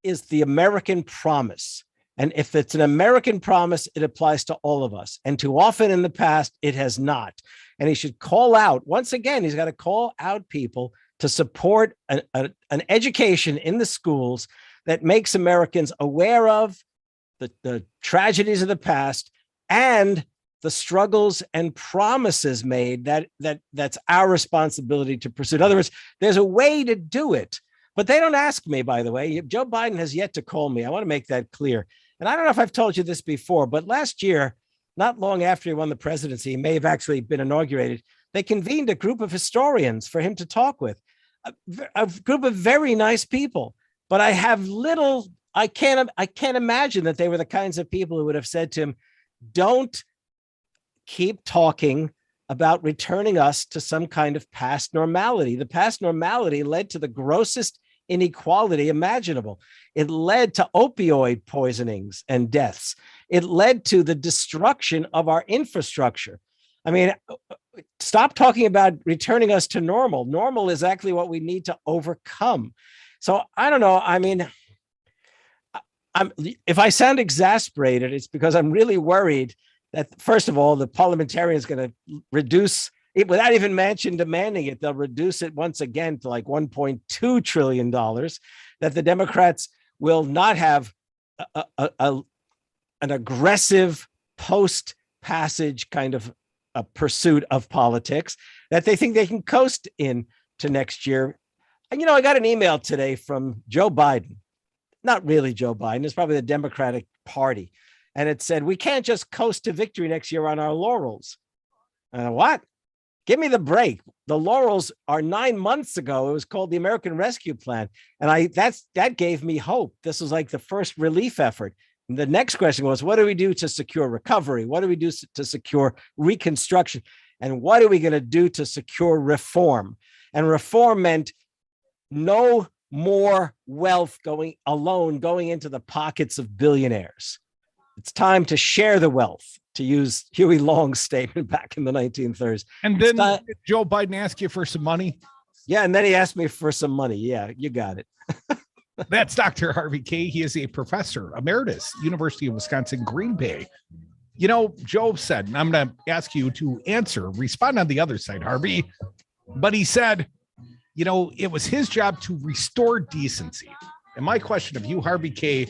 is the American promise. And if it's an American promise, it applies to all of us. And too often in the past, it has not. And he should call out, once again, he's got to call out people to support an education in the schools that makes Americans aware of the tragedies of the past and the struggles and promises made that's our responsibility to pursue. In other words, there's a way to do it, but they don't ask me, by the way. Joe Biden has yet to call me. I want to make that clear. And I don't know if I've told you this before, but last year, not long after he won the presidency, he may have actually been inaugurated, they convened a group of historians for him to talk with, a group of very nice people. But I can't imagine that they were the kinds of people who would have said to him, don't keep talking about returning us to some kind of past normality. The past normality led to the grossest inequality imaginable. It led to opioid poisonings and deaths. It led to the destruction of our infrastructure. I mean, stop talking about returning us to normal. Normal is actually what we need to overcome. So I don't know. I mean, if I sound exasperated, it's because I'm really worried that, first of all, the parliamentarian is going to reduce it without even Manchin demanding it. They'll reduce it once again to like $1.2 trillion, that the Democrats will not have an aggressive post-passage kind of a pursuit of politics, that they think they can coast in to next year. And, I got an email today from Joe Biden, not really Joe Biden, it's probably the Democratic Party. And it said, we can't just coast to victory next year on our laurels. What? Give me the break. The laurels are 9 months ago. It was called the American Rescue Plan. And that gave me hope. This was like the first relief effort. And the next question was, what do we do to secure recovery? What do we do to secure reconstruction? And what are we going to do to secure reform? And reform meant no more wealth going into the pockets of billionaires. It's time to share the wealth, to use Huey Long's statement back in the 1930s. And then did Joe Biden ask you for some money? Yeah, and then he asked me for some money. Yeah, you got it. That's Dr. Harvey Kaye. He is a professor emeritus, University of Wisconsin, Green Bay. Joe said, and I'm going to ask you to respond on the other side, Harvey, but he said, it was his job to restore decency. And my question of you, Harvey Kaye,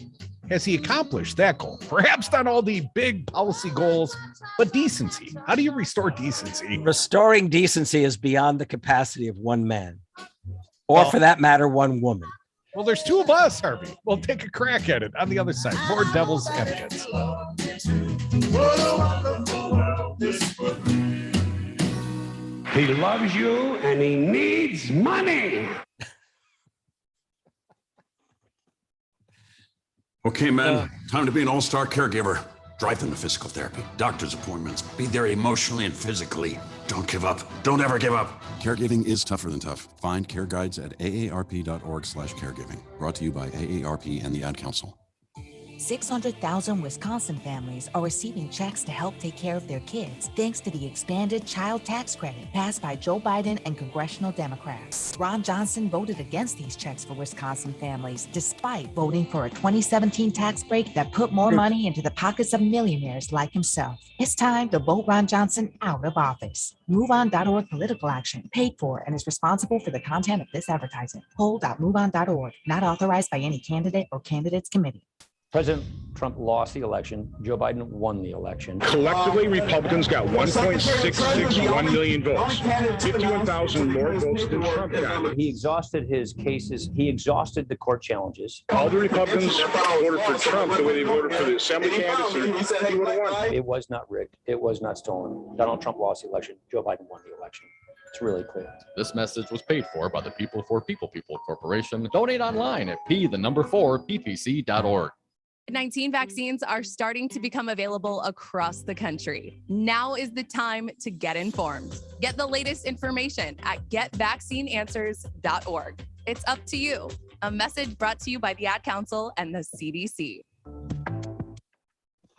has he accomplished that goal? Perhaps not all the big policy goals, but decency. How do you restore decency? Restoring decency is beyond the capacity of one man, or for that matter, one woman. Well, there's two of us, Harvey. We'll take a crack at it on the other side. More devil's advocates. He loves you and he needs money. Okay, man, time to be an all-star caregiver. Drive them to physical therapy, doctor's appointments, be there emotionally and physically. Don't give up. Don't ever give up. Caregiving is tougher than tough. Find care guides at aarp.org/caregiving. Brought to you by AARP and the Ad Council. 600,000 Wisconsin families are receiving checks to help take care of their kids thanks to the expanded child tax credit passed by Joe Biden and congressional Democrats. Ron Johnson voted against these checks for Wisconsin families, despite voting for a 2017 tax break that put more money into the pockets of millionaires like himself. It's time to vote Ron Johnson out of office. MoveOn.org political action, paid for and is responsible for the content of this advertising. Poll.moveon.org, not authorized by any candidate or candidates committee. President Trump lost the election. Joe Biden won the election. Collectively, Republicans got 1.661 million votes, 51,000 more votes than Trump got. He exhausted his cases. He exhausted the court challenges. All the Republicans voted for Trump the way they voted for the assembly candidates. He would have won. It was not rigged. It was not stolen. Donald Trump lost the election. Joe Biden won the election. It's really clear. This message was paid for by the People for People Corporation. Donate online at p4ppc.org. COVID-19 vaccines are starting to become available across the country. Now is the time to get informed. Get the latest information at getvaccineanswers.org. It's up to you. A message brought to you by the Ad Council and the CDC.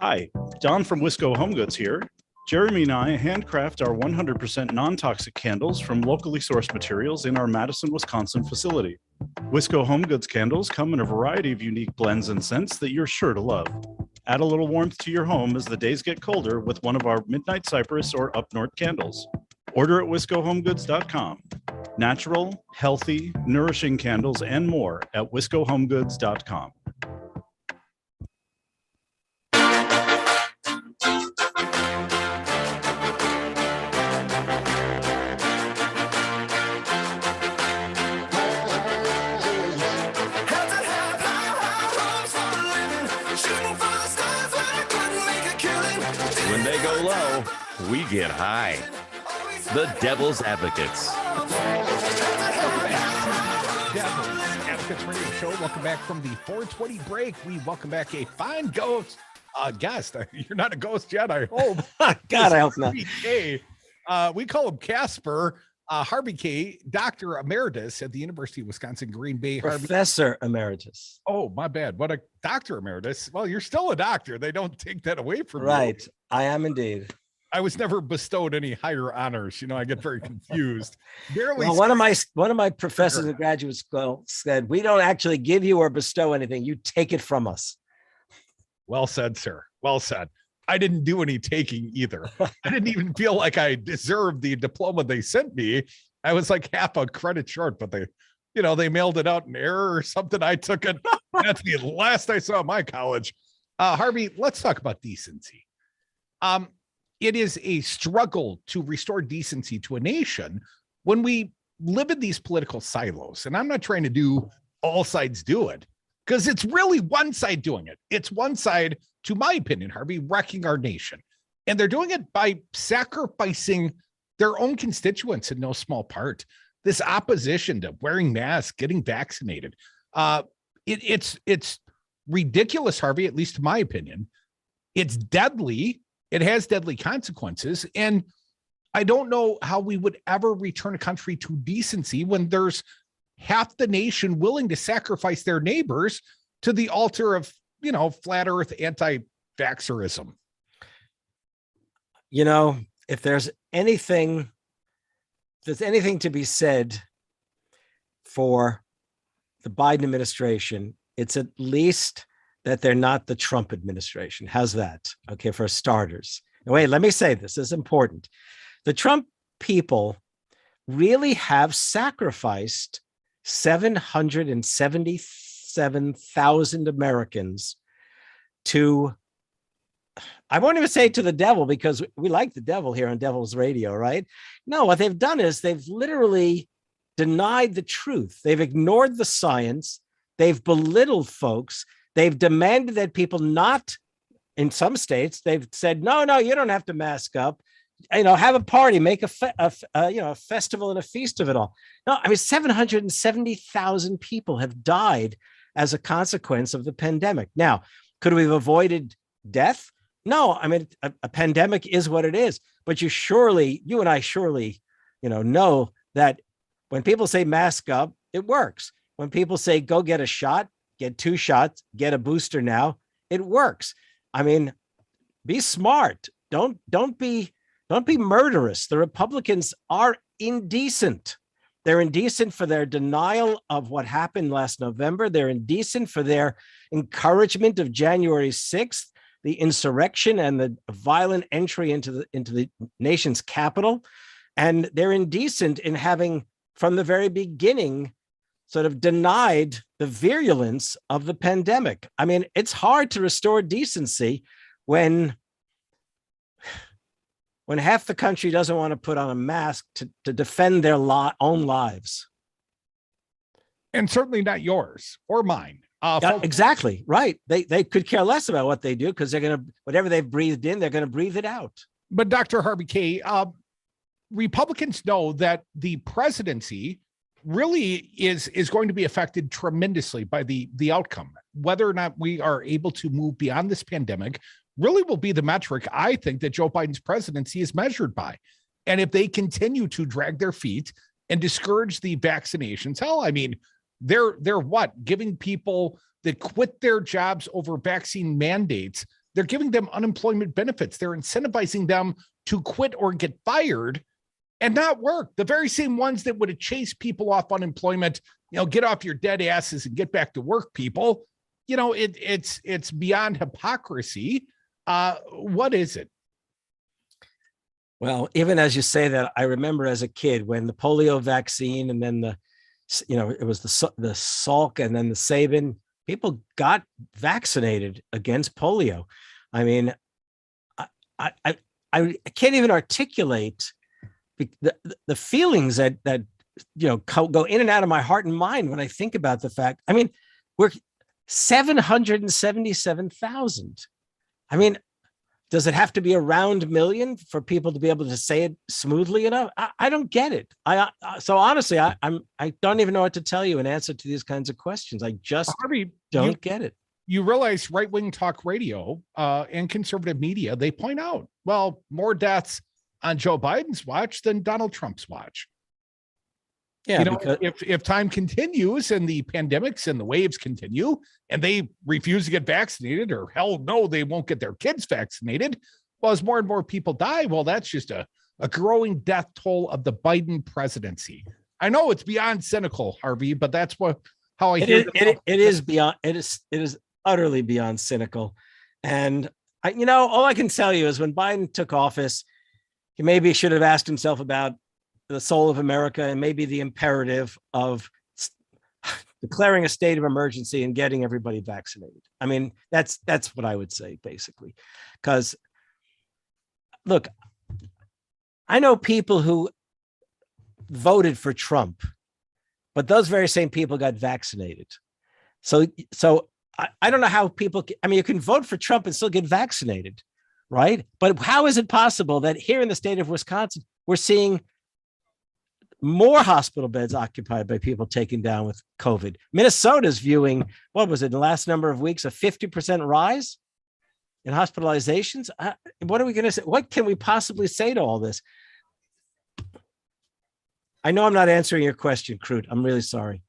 Hi, Don from Wisco Home Goods here. Jeremy and I handcraft our 100% non-toxic candles from locally sourced materials in our Madison, Wisconsin facility. Wisco Home Goods candles come in a variety of unique blends and scents that you're sure to love. Add a little warmth to your home as the days get colder with one of our Midnight Cypress or Up North candles. Order at wiscohomegoods.com. Natural, healthy, nourishing candles and more at wiscohomegoods.com. When they go low, we get high. The Devil's Advocates. Devil's Advocates Radio Show. Welcome back from the 420 break. We welcome back a fine guest. You're not a ghost yet, I hope. God, I hope not. We call him Casper. Harvey Kaye, Dr. Emeritus at the University of Wisconsin, Green Bay. Professor Emeritus. Oh, my bad. What a Dr. Emeritus. Well, you're still a doctor. They don't take that away from you. Right. I am indeed. I was never bestowed any higher honors. You know, I get very confused. Well, one of my professors at graduate school said, "We don't actually give you or bestow anything. You take it from us." Well said, sir. Well said. I didn't do any taking either. I didn't even feel like I deserved the diploma they sent me. I was like half a credit short, but they mailed it out in error or something. I took it. That's the last I saw of my college. Harvey, let's talk about decency. It is a struggle to restore decency to a nation when we live in these political silos. And I'm not trying to do all sides do it, because it's really one side doing it. It's one side, to my opinion, Harvey, wrecking our nation. And they're doing it by sacrificing their own constituents in no small part. This opposition to wearing masks, getting vaccinated. It's ridiculous, Harvey, at least to my opinion. It's deadly. It has deadly consequences. And I don't know how we would ever return a country to decency when there's half the nation willing to sacrifice their neighbors to the altar of, flat earth anti-vaxxerism. If there's anything to be said for the Biden administration, it's at least that they're not the Trump administration. How's that? Okay, for starters. Now, wait, let me say this is important. The Trump people really have sacrificed 777,000 Americans to, I won't even say to the devil, because we like the devil here on Devil's Radio, right? No, what they've done is they've literally denied the truth. They've ignored the science. They've belittled folks. They've demanded that people not, in some states, they've said, no, you don't have to mask up. Have a party, make a festival and a feast of it all. No, 770,000 people have died as a consequence of the pandemic. Now, could we have avoided death? No, a pandemic is what it is. But you and I surely, know that when people say mask up, it works. When people say go get a shot, get 2 shots, get a booster now, it works. Be smart. Don't be murderous. The Republicans are indecent. They're indecent for their denial of what happened last November. They're indecent for their encouragement of January 6th, the insurrection and the violent entry into the nation's capital. And they're indecent in having, from the very beginning, sort of denied the virulence of the pandemic. I mean, it's hard to restore decency when half the country doesn't want to put on a mask to defend their own lives. And certainly not yours or mine. Exactly. Right. They could care less about what they do because they're going to, whatever they've breathed in, they're going to breathe it out. But Dr. Harvey Kaye, Republicans know that the presidency really is going to be affected tremendously by the outcome. Whether or not we are able to move beyond this pandemic really will be the metric, I think, that Joe Biden's presidency is measured by. And if they continue to drag their feet and discourage the vaccinations, hell, I mean, they're what? Giving people that quit their jobs over vaccine mandates, they're giving them unemployment benefits. They're incentivizing them to quit or get fired and not work. The very same ones that would have chased people off unemployment, get off your dead asses and get back to work, people. It's beyond hypocrisy. What is it? Well, even as you say that, I remember as a kid when the polio vaccine and then it was the Salk and then the Sabin, people got vaccinated against polio. I mean, I can't even articulate the feelings that go in and out of my heart and mind when I think about the fact. I mean, we're 777,000. I mean, does it have to be a round million for people to be able to say it smoothly enough? I don't get it. So honestly, I don't even know what to tell you in answer to these kinds of questions. I just don't get it. You realize right-wing talk radio and conservative media, they point out, well, more deaths on Joe Biden's watch than Donald Trump's watch. Yeah, because if time continues and the pandemics and the waves continue and they refuse to get vaccinated, or hell no, they won't get their kids vaccinated, well, as more and more people die, well, that's just a growing death toll of the Biden presidency. I know it's beyond cynical, Harvey, but that's how I hear it. It is utterly beyond cynical. And all I can tell you is when Biden took office, he maybe should have asked himself about the soul of America and maybe the imperative of declaring a state of emergency and getting everybody vaccinated. I mean, that's what I would say, basically. Because, look, I know people who voted for Trump, but those very same people got vaccinated. So I don't know how people, you can vote for Trump and still get vaccinated, right? But how is it possible that here in the state of Wisconsin, we're seeing more hospital beds occupied by people taken down with COVID? Minnesota's viewing, what was it, in the last number of weeks, a 50% rise in hospitalizations? What are we going to say? What can we possibly say to all this? I know I'm not answering your question, Crute. I'm really sorry.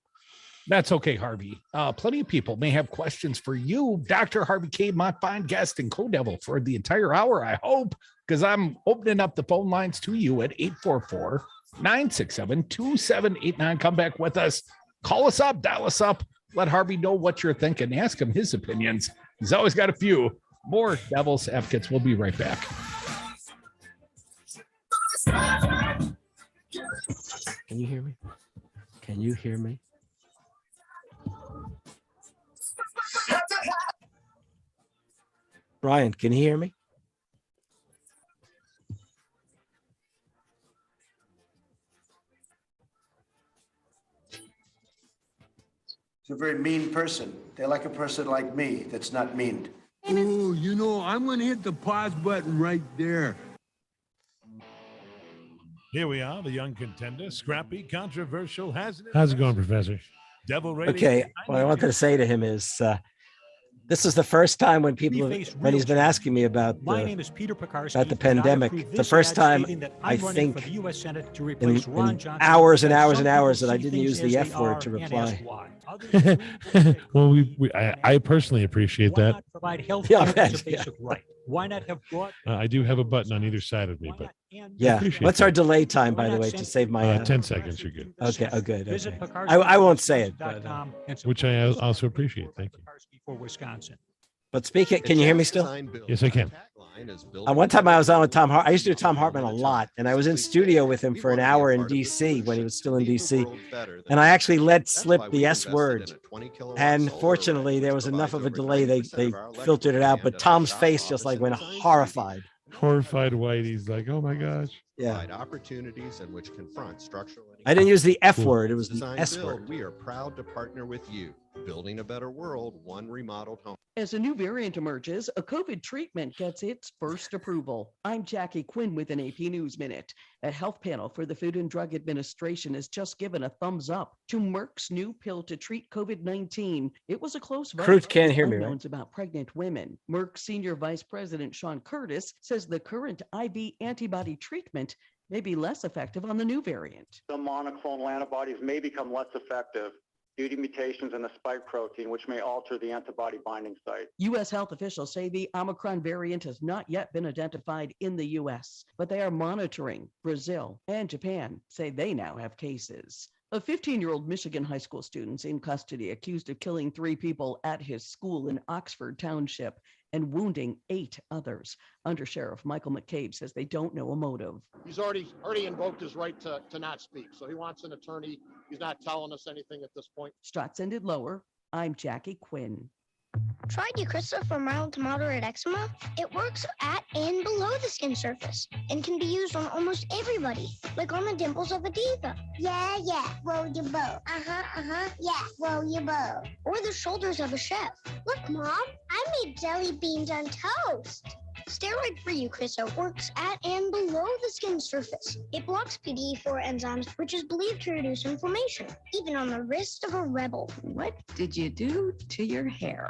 That's okay, Harvey. Plenty of people may have questions for you. Dr. Harvey Kaye, my fine guest and co-devil for the entire hour, I hope, because I'm opening up the phone lines to you at 844-967-2789. Come back with us. Call us up, dial us up. Let Harvey know what you're thinking. Ask him his opinions. He's always got a few. More Devil's Advocates. We'll be right back. Can you hear me? Can you hear me? Brian, can you hear me? He's a very mean person. They like a person like me that's not mean. Oh, I'm going to hit the pause button right there. Here we are, the young contender, scrappy, controversial, How's it going, Professor? Devil radio. Okay, what I wanted to say to him is, this is the first time when he's been asking me about the pandemic. The first time I think in hours and hours and hours that I didn't use the F word to reply. Well, I personally appreciate that. Why not have brought? I do have a button on either side of me, but yeah. What's our delay time, by the way, to save my 10 seconds? You're good. Okay. Oh, good. Okay. I won't say it, but, which I also appreciate. Thank you. For Wisconsin. But speaking, can you hear me still? Yes, I can. One time I was on with Tom Hart. I used to do Tom Hartman a lot, and I was in studio with him for an hour in DC when he was still in DC. And I actually let slip the S word. And fortunately, there was enough of a delay. They filtered it out, but Tom's face just like went horrified. Horrified Whitey's like, oh my gosh. Yeah. Opportunities in which confront structural. I didn't use the F word. It was the S word. We are proud to partner with you, building a better world, one remodeled home. As a new variant emerges, a COVID treatment gets its first approval. I'm Jackie Quinn with an AP News Minute. A health panel for the Food and Drug Administration has just given a thumbs up to Merck's new pill to treat COVID-19. It was a close vote. Crute can't hear me, right? Unknowns about pregnant women. Merck's Senior Vice President Sean Curtis says the current IV antibody treatment may be less effective on the new variant. The monoclonal antibodies may become less effective due to mutations in the spike protein, which may alter the antibody binding site. U.S. health officials say the Omicron variant has not yet been identified in the U.S., but they are monitoring. Brazil and Japan say they now have cases. A 15-year-old Michigan high school student in custody accused of killing 3 people at his school in Oxford Township and wounding 8 others. Undersheriff Michael McCabe says they don't know a motive. He's already invoked his right to not speak, so he wants an attorney. He's not telling us anything at this point. Shots ended lower. I'm Jackie Quinn. Tried Eucrisa for mild to moderate eczema? It works at and below the skin surface and can be used on almost everybody, like on the dimples of a diva. Yeah, roll your boat. Yeah, roll your boat. Or the shoulders of a chef. Look, Mom, I made jelly beans on toast. Steroid-free Eucrisa works at and below the skin surface. It blocks PDE4 enzymes, which is believed to reduce inflammation, even on the wrist of a rebel. What did you do to your hair?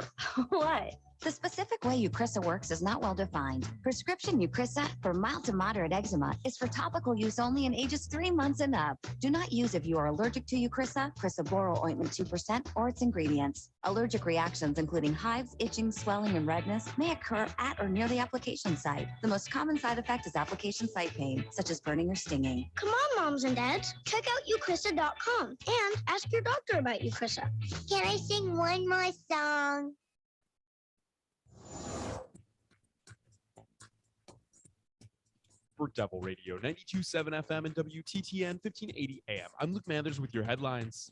What? The specific way Eucrisa works is not well defined. Prescription Eucrisa for mild to moderate eczema is for topical use only in ages 3 months and up. Do not use if you are allergic to Eucrisa, Crisaborol ointment 2%, or its ingredients. Allergic reactions, including hives, itching, swelling, and redness, may occur at or near the application site. The most common side effect is application site pain, such as burning or stinging. Come on, moms and dads, check out eucrisa.com and ask your doctor about Eucrisa. Can I sing one more song? For Devil Radio, 92.7 FM and WTTN 1580 AM. I'm Luke Mathers with your headlines.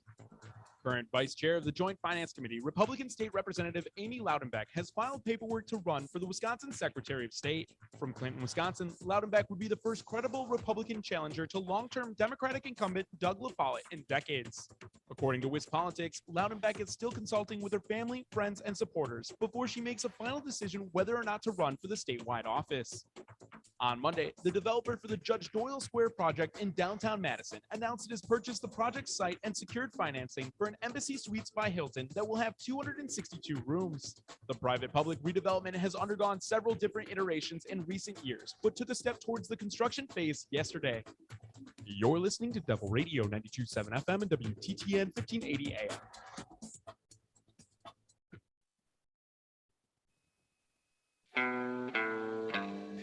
Current Vice Chair of the Joint Finance Committee, Republican State Representative Amy Loudenbeck has filed paperwork to run for the Wisconsin Secretary of State. From Clinton, Wisconsin, Loudenbeck would be the first credible Republican challenger to long-term Democratic incumbent Doug LaFollette in decades. According to WisPolitics, Loudenbeck is still consulting with her family, friends, and supporters before she makes a final decision whether or not to run for the statewide office. On Monday, the developer for the Judge Doyle Square project in downtown Madison announced it has purchased the project site and secured financing for an Embassy Suites by Hilton that will have 262 rooms. The private-public redevelopment has undergone several different iterations in recent years, but took a step towards the construction phase yesterday. You're listening to Devil Radio 92.7 FM and WTTN 1580 AM.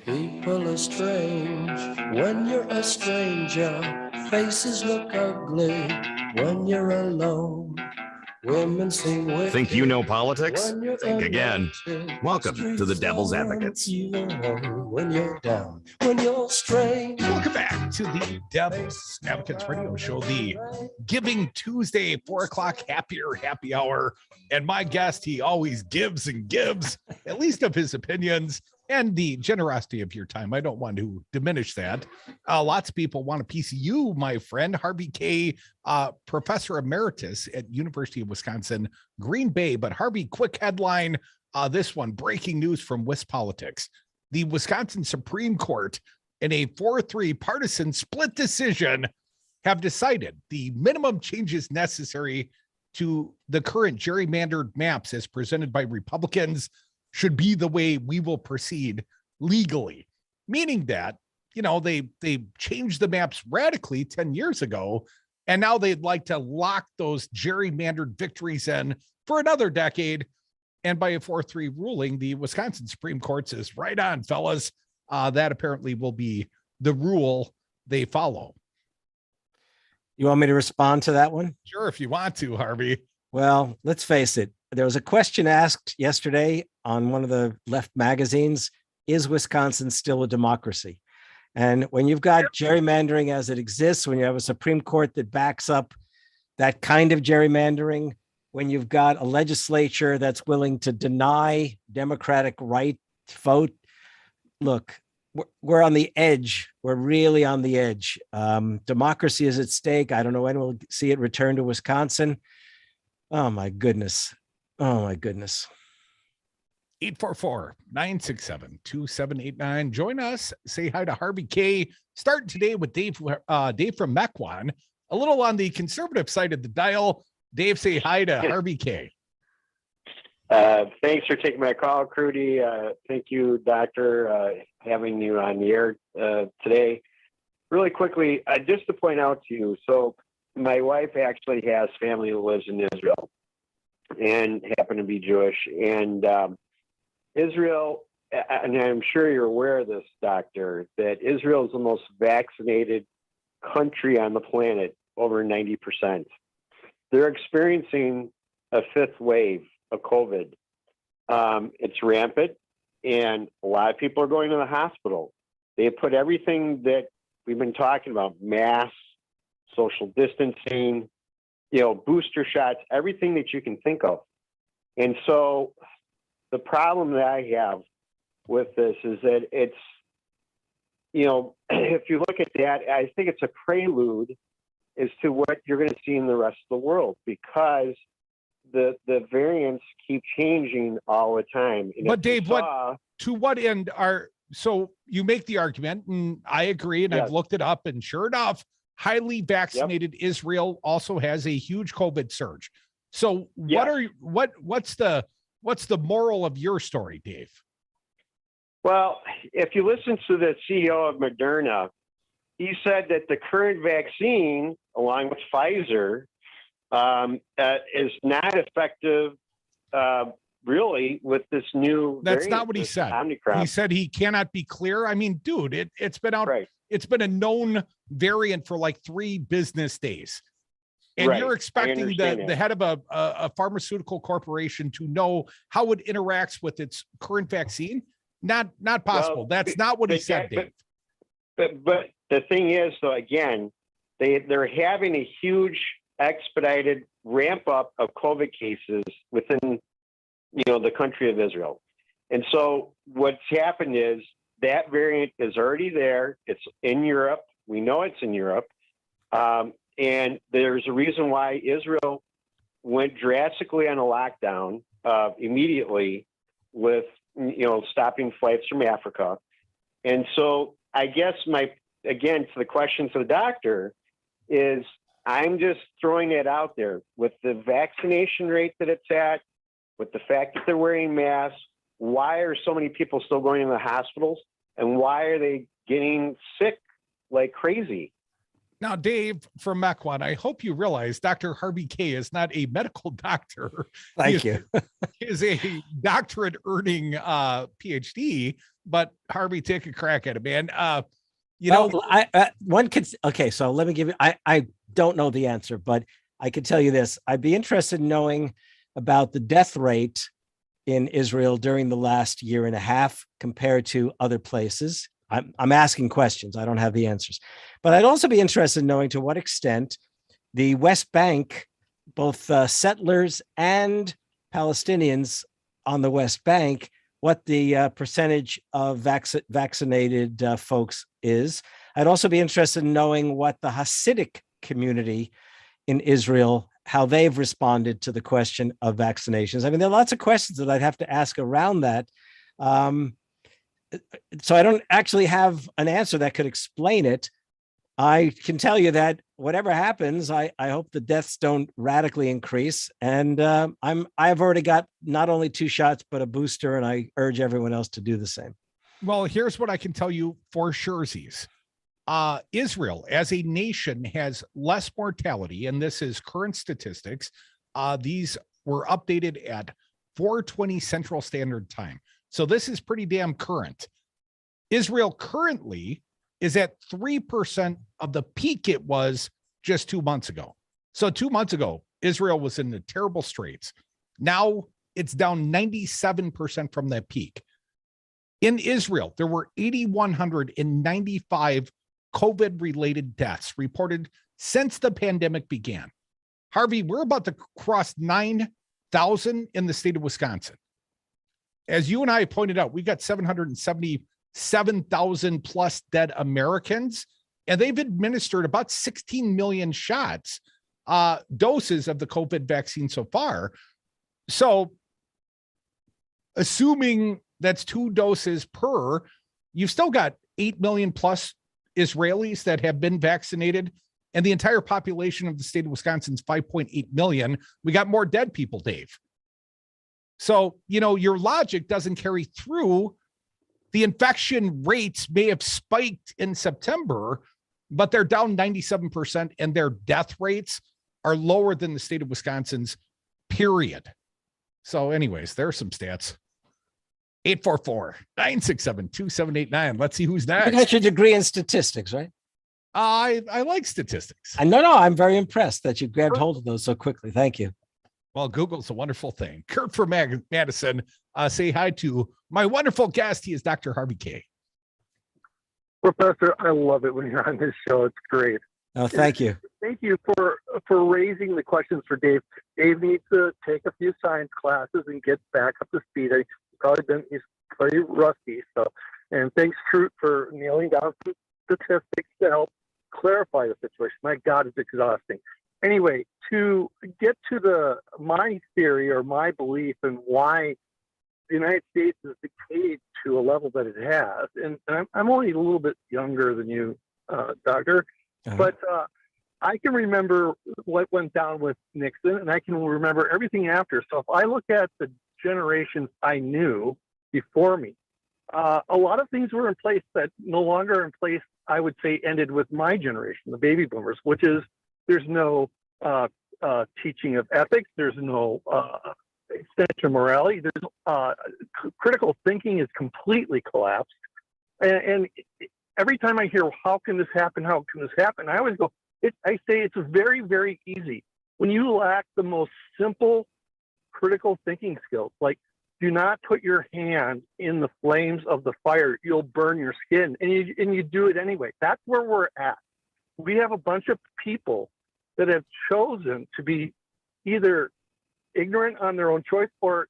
People are strange when you're a stranger. Faces look ugly when you're alone. Women seem wicked. Think you know politics? When you're Think again. Welcome to the Devil's Advocates. When you're down, when you're strange. Welcome back to the Devil's Advocates Radio Show, the Giving Tuesday 4 o'clock happy hour. And my guest, he always gives and gives, at least of his opinions and the generosity of your time. I don't want to diminish that. Lots of people want a piece of you, my friend. Harvey Kaye, Professor Emeritus at University of Wisconsin, Green Bay. But Harvey, quick headline, this one, breaking news from WisPolitics. The Wisconsin Supreme Court, in a 4-3 partisan split decision, have decided the minimum changes necessary to the current gerrymandered maps as presented by Republicans should be the way we will proceed legally. Meaning that, you know, they changed the maps radically 10 years ago, and now they'd like to lock those gerrymandered victories in for another decade. And by a 4-3 ruling, the Wisconsin Supreme Court says, right on, fellas, that apparently will be the rule they follow. You want me to respond to that one? Sure, if you want to, Harvey. Well, let's face it. There was a question asked yesterday on one of the left magazines. is Wisconsin still a democracy? And when you've got gerrymandering as it exists, when you have a Supreme Court that backs up that kind of gerrymandering, when you've got a legislature that's willing to deny democratic right to vote, look, we're on the edge. We're really on the edge. Democracy is at stake. I don't know when we'll see it return to Wisconsin. Oh my goodness. Oh my goodness. 844-967-2789. Join us. Say hi to Harvey Kaye. Starting today with Dave from Mequon. A little on the conservative side of the dial. Dave, say hi to Harvey Kaye. Thanks for taking my call, Crudy. Thank you, Doctor, having you on the air today. Really quickly, just to point out to you, so my wife actually has family who lives in Israel and happen to be Jewish. And Israel, and I'm sure you're aware of this, Doctor, that Israel is the most vaccinated country on the planet, over 90%. They're experiencing a fifth wave of COVID. It's rampant, and a lot of people are going to the hospital. They put everything that we've been talking about, masks, social distancing, booster shots, everything that you can think of. And so the problem that I have with this is that it's, if you look at that, I think it's a prelude as to what you're going to see in the rest of the world, because the variants keep changing all the time. And but Dave, to what end so you make the argument, and I agree, and I've looked it up, and sure enough, highly vaccinated Israel also has a huge COVID surge. So what's the moral of your story, Dave? Well, if you listen to the CEO of Moderna, he said that the current vaccine, along with Pfizer, is not effective, really, with this new. That's variant, not what he said. Omicron. He said he cannot be clear. I mean, dude, it's been out. Right. It's been a known variant for like 3 business days. And you're expecting the head of a pharmaceutical corporation to know how it interacts with its current vaccine? Not possible. That's not what he said, Dave. But the thing is, though, again, they're having a huge expedited ramp up of COVID cases within, the country of Israel. And so what's happened is that variant is already there. It's in Europe. We know it's in Europe. And there's a reason why Israel went drastically on a lockdown immediately with, stopping flights from Africa. And so I guess to the question to the doctor is, I'm just throwing it out there with the vaccination rate that it's at, with the fact that they're wearing masks. Why are so many people still going to the hospitals, and why are they getting sick like crazy? Now, Dave from Mequon, I hope you realize Dr. Harvey Kaye is not a medical doctor. Thank you. He is a doctorate earning PhD, but Harvey, take a crack at it, man. One could, okay, so let me give you, I don't know the answer, but I could tell you this. I'd be interested in knowing about the death rate in Israel during the last year and a half compared to other places. I'm asking questions. I don't have the answers, but I'd also be interested in knowing to what extent the West Bank, both settlers and Palestinians on the West Bank, what the percentage of vaccinated folks is. I'd also be interested in knowing what the Hasidic community in Israel, how they've responded to the question of vaccinations. I mean, there are lots of questions that I'd have to ask around that. So I don't actually have an answer that could explain it. I can tell you that whatever happens, I hope the deaths don't radically increase. And I've already got not only 2 shots, but a booster, and I urge everyone else to do the same. Well, here's what I can tell you for surezies. Israel as a nation has less mortality, and this is current statistics. These were updated at 4:20 Central Standard Time. So this is pretty damn current. Israel currently is at 3% of the peak it was just 2 months ago. So 2 months ago, Israel was in the terrible straits. Now it's down 97% from that peak. In Israel, there were 8,195 COVID-related deaths reported since the pandemic began. Harvey, we're about to cross 9,000 in the state of Wisconsin. As you and I pointed out, we got 777,000 plus dead Americans, and they've administered about 16 million shots, doses of the COVID vaccine so far. So, assuming that's 2 doses per, you've still got 8 million plus Israelis that have been vaccinated, and the entire population of the state of Wisconsin is 5.8 million. We got more dead people, Dave. So, your logic doesn't carry through. The infection rates may have spiked in September, but they're down 97%, and their death rates are lower than the state of Wisconsin's, period. So anyways, there's some stats. 844-967-2789. Let's see who's next. You got your degree in statistics, right? I like statistics. No, I'm very impressed that you grabbed hold of those so quickly. Thank you. Well, Google's a wonderful thing. Kurt from Madison, say hi to my wonderful guest. He is Dr. Harvey Kaye. Professor, I love it when you're on this show. It's great. Oh, thank you. Thank you for raising the questions for Dave. Dave needs to take a few science classes and get back up to speed. He's pretty rusty. So, and thanks, Truth, for nailing down some statistics to help clarify the situation. My God, it's exhausting. Anyway, to get to my theory or my belief in why the United States has decayed to a level that it has, and I'm only a little bit younger than you, Doctor, but I can remember what went down with Nixon, and I can remember everything after. So if I look at the generations I knew before me, a lot of things were in place that no longer are in place, I would say, ended with my generation, the baby boomers, which is there's no teaching of ethics. There's no extension of morality. There's critical thinking is completely collapsed. And every time I hear, how can this happen? How can this happen? I always go, I say it's very, very easy. When you lack the most simple critical thinking skills, like do not put your hand in the flames of the fire, you'll burn your skin, and you do it anyway. That's where we're at. We have a bunch of people that have chosen to be either ignorant on their own choice, or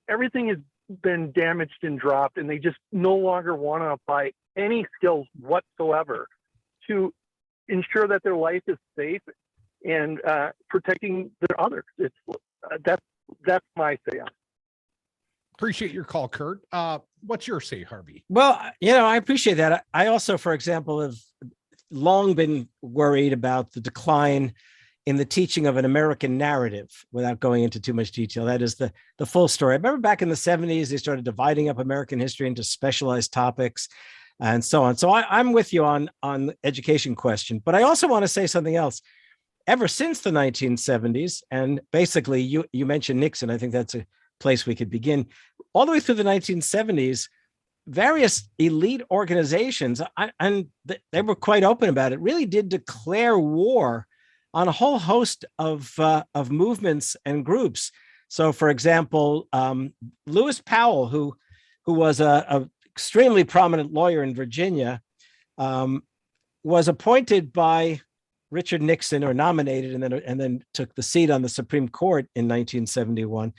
everything has been damaged and dropped, and they just no longer want to apply any skills whatsoever to ensure that their life is safe and protecting their others. That's my say on it. Appreciate your call, Kurt. What's your say, Harvey? Well, I appreciate that. I also, for example, have long been worried about the decline in the teaching of an American narrative, without going into too much detail. That is the full story. I remember back in the 70s, they started dividing up American history into specialized topics and so on. So I'm with you on the education question, but I also want to say something else. Ever since the 1970s, and basically you mentioned Nixon, I think that's a place we could begin. All the way through the 1970s, various elite organizations, and they were quite open about it, really did declare war on a whole host of movements and groups. So, for example, Lewis Powell, who was a extremely prominent lawyer in Virginia, was appointed by Richard Nixon, or nominated, and then took the seat on the Supreme Court in 1971.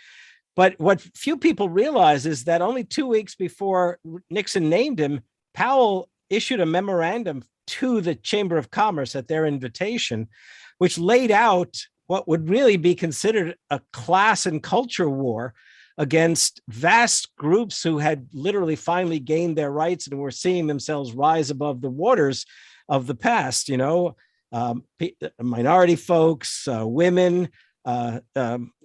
But what few people realize is that only 2 weeks before Nixon named him, Powell issued a memorandum to the Chamber of Commerce at their invitation, which laid out what would really be considered a class and culture war against vast groups who had literally finally gained their rights and were seeing themselves rise above the waters of the past, minority folks, women,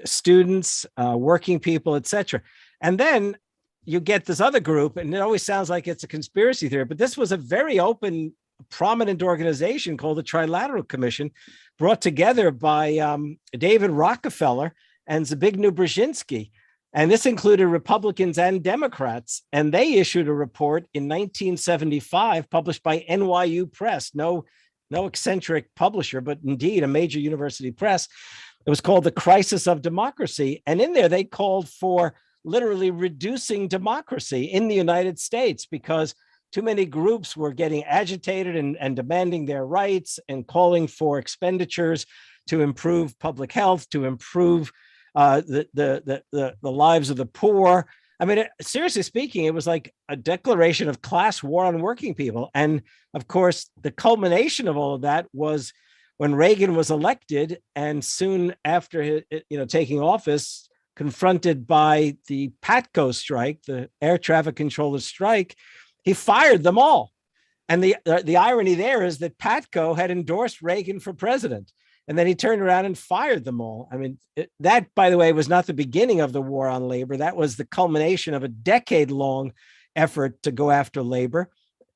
students, working people, etc. And then you get this other group, and it always sounds like it's a conspiracy theory, but this was a very open, prominent organization called the Trilateral Commission, brought together by David Rockefeller and Zbigniew Brzezinski. And this included Republicans and Democrats. And they issued a report in 1975, published by NYU Press, no eccentric publisher, but indeed a major university press. It was called The Crisis of Democracy. And in there, they called for literally reducing democracy in the United States because too many groups were getting agitated and demanding their rights and calling for expenditures to improve public health, to improve the lives of the poor. I mean, seriously speaking, it was like a declaration of class war on working people. And of course, the culmination of all of that was when Reagan was elected, and soon after his, taking office, confronted by the PATCO strike, the air traffic controllers strike, he fired them all. And the irony there is that PATCO had endorsed Reagan for president. And then he turned around and fired them all. I mean, that, by the way, was not the beginning of the war on labor. That was the culmination of a decade-long effort to go after labor.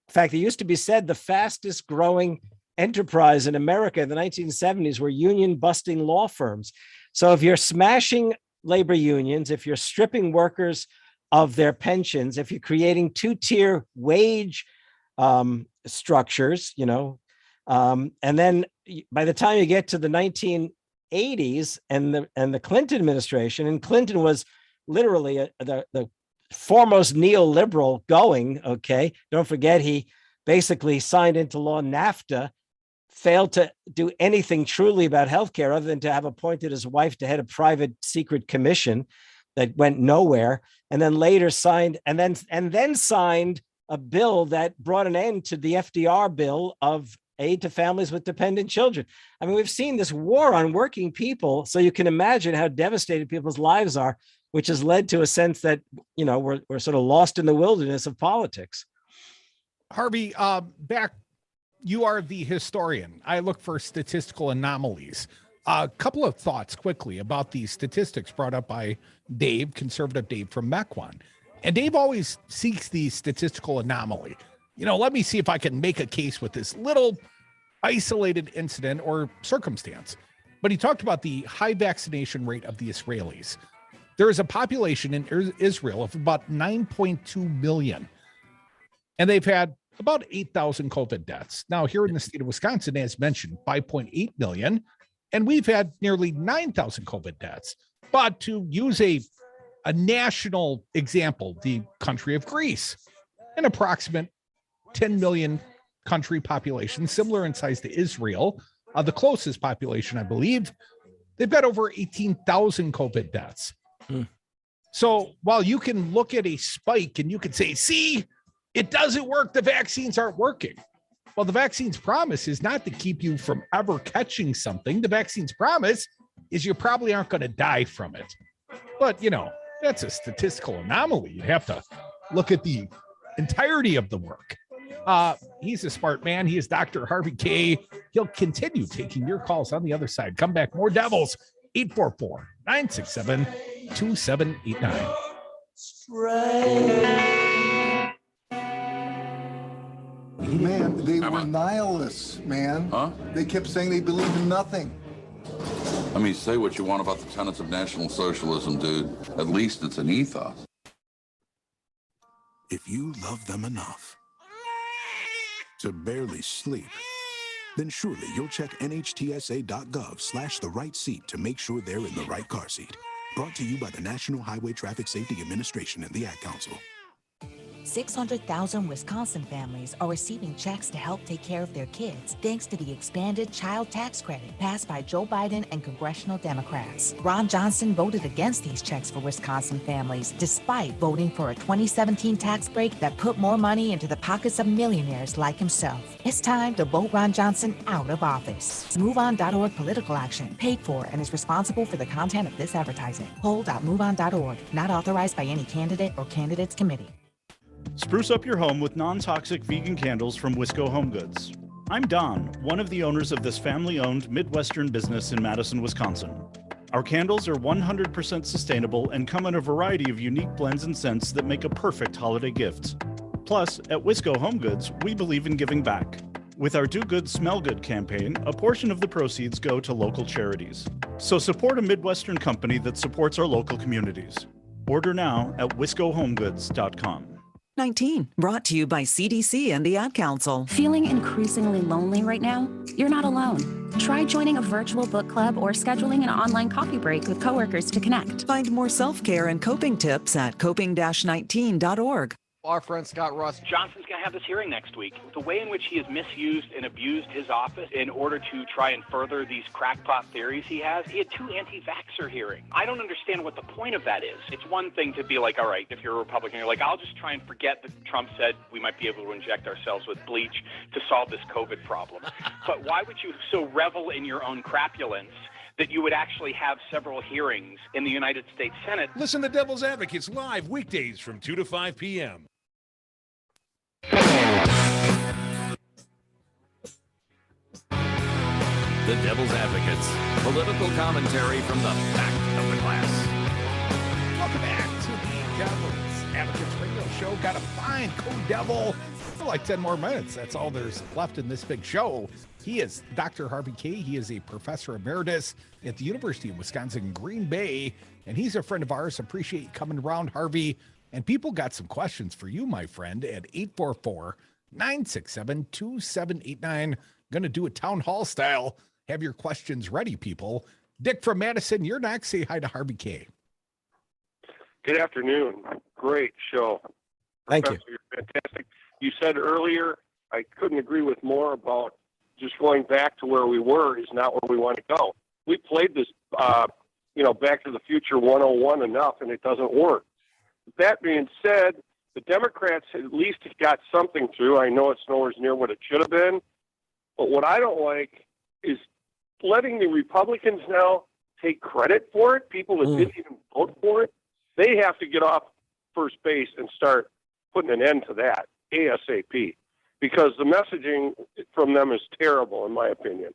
In fact, it used to be said the fastest growing enterprise in America in the 1970s were union-busting law firms. So if you're smashing labor unions, if you're stripping workers of their pensions, if you're creating two-tier wage structures, and then by the time you get to the 1980s and the Clinton administration, and Clinton was literally the foremost neoliberal going, okay? Don't forget, he basically signed into law NAFTA, failed to do anything truly about healthcare other than to have appointed his wife to head a private secret commission that went nowhere, and then later signed a bill that brought an end to the FDR bill of aid to families with dependent children. I mean, we've seen this war on working people, so you can imagine how devastated people's lives are, which has led to a sense that, we're sort of lost in the wilderness of politics. Harvey, you are the historian. I look for statistical anomalies. A couple of thoughts quickly about the statistics brought up by Dave, conservative Dave from Mequon. And Dave always seeks the statistical anomaly. Let me see if I can make a case with this little isolated incident or circumstance. But he talked about the high vaccination rate of the Israelis. There is a population in Israel of about 9.2 million, and they've had about 8,000 COVID deaths. Now, here in the state of Wisconsin, as mentioned, 5.8 million, and we've had nearly 9,000 COVID deaths. But to use a national example, the country of Greece, an approximate 10 million country population, similar in size to Israel, the closest population, I believe, they've got over 18,000 COVID deaths. So while you can look at a spike and you can say, see, it doesn't work, the vaccines aren't working. Well, the vaccine's promise is not to keep you from ever catching something. The vaccine's promise is you probably aren't going to die from it. But, that's a statistical anomaly. You have to look at the entirety of the work. He's a smart man. He is Dr. Harvey Kaye. He'll continue taking your calls on the other side. Come back. More Devils. 844-967-2789. Man, they were nihilists, man. Huh? They kept saying they believed in nothing. I mean, say what you want about the tenets of National Socialism, dude. At least it's an ethos. If you love them enough to barely sleep, then surely you'll check nhtsa.gov/the-right-seat to make sure they're in the right car seat. Brought to you by the National Highway Traffic Safety Administration and the Ad Council. 600,000 Wisconsin families are receiving checks to help take care of their kids thanks to the expanded child tax credit passed by Joe Biden and congressional Democrats. Ron Johnson voted against these checks for Wisconsin families despite voting for a 2017 tax break that put more money into the pockets of millionaires like himself. It's time to vote Ron Johnson out of office. MoveOn.org political action, paid for and is responsible for the content of this advertising. Poll.moveon.org, not authorized by any candidate or candidates committee. Spruce up your home with non-toxic vegan candles from Wisco Home Goods. I'm Don, one of the owners of this family-owned Midwestern business in Madison, Wisconsin. Our candles are 100% sustainable and come in a variety of unique blends and scents that make a perfect holiday gift. Plus, at Wisco Home Goods, we believe in giving back. With our Do Good, Smell Good campaign, a portion of the proceeds go to local charities. So support a Midwestern company that supports our local communities. Order now at wiscohomegoods.com. 19, brought to you by CDC and the Ad Council. Feeling increasingly lonely right now? You're not alone. Try joining a virtual book club or scheduling an online coffee break with coworkers to connect. Find more self-care and coping tips at coping-19.org. Our friend Scott Russ. Johnson's going to have this hearing next week. The way in which he has misused and abused his office in order to try and further these crackpot theories he had 2 anti-vaxxer hearings. I don't understand what the point of that is. It's one thing to be like, all right, if you're a Republican, you're like, I'll just try and forget that Trump said we might be able to inject ourselves with bleach to solve this COVID problem. But why would you so revel in your own crapulence that you would actually have several hearings in the United States Senate? Listen to Devil's Advocates live weekdays from 2 to 5 p.m. The Devil's Advocates, political commentary from the back of the class. Welcome back to the Devil's Advocates radio show. Got to find Co-Devil for like 10 more minutes. That's all there's left in this big show. He is Dr. Harvey Kaye. He is a professor emeritus at the University of Wisconsin, Green Bay, and he's a friend of ours. Appreciate you coming around, Harvey. And people got some questions for you, my friend, at 844-967-2789. Going to do a town hall style. Have your questions ready, people. Dick from Madison, you're next. Say hi to Harvey Kaye. Good afternoon. Great show. Thank you. You're fantastic. You said earlier, I couldn't agree with more about just going back to where we were is not where we want to go. We played this, Back to the Future 101 enough, and it doesn't work. That being said, the Democrats at least got something through. I know it's nowhere near what it should have been, but what I don't like is letting the Republicans now take credit for it. People that didn't even vote for it, they have to get off first base and start putting an end to that ASAP, because the messaging from them is terrible, in my opinion.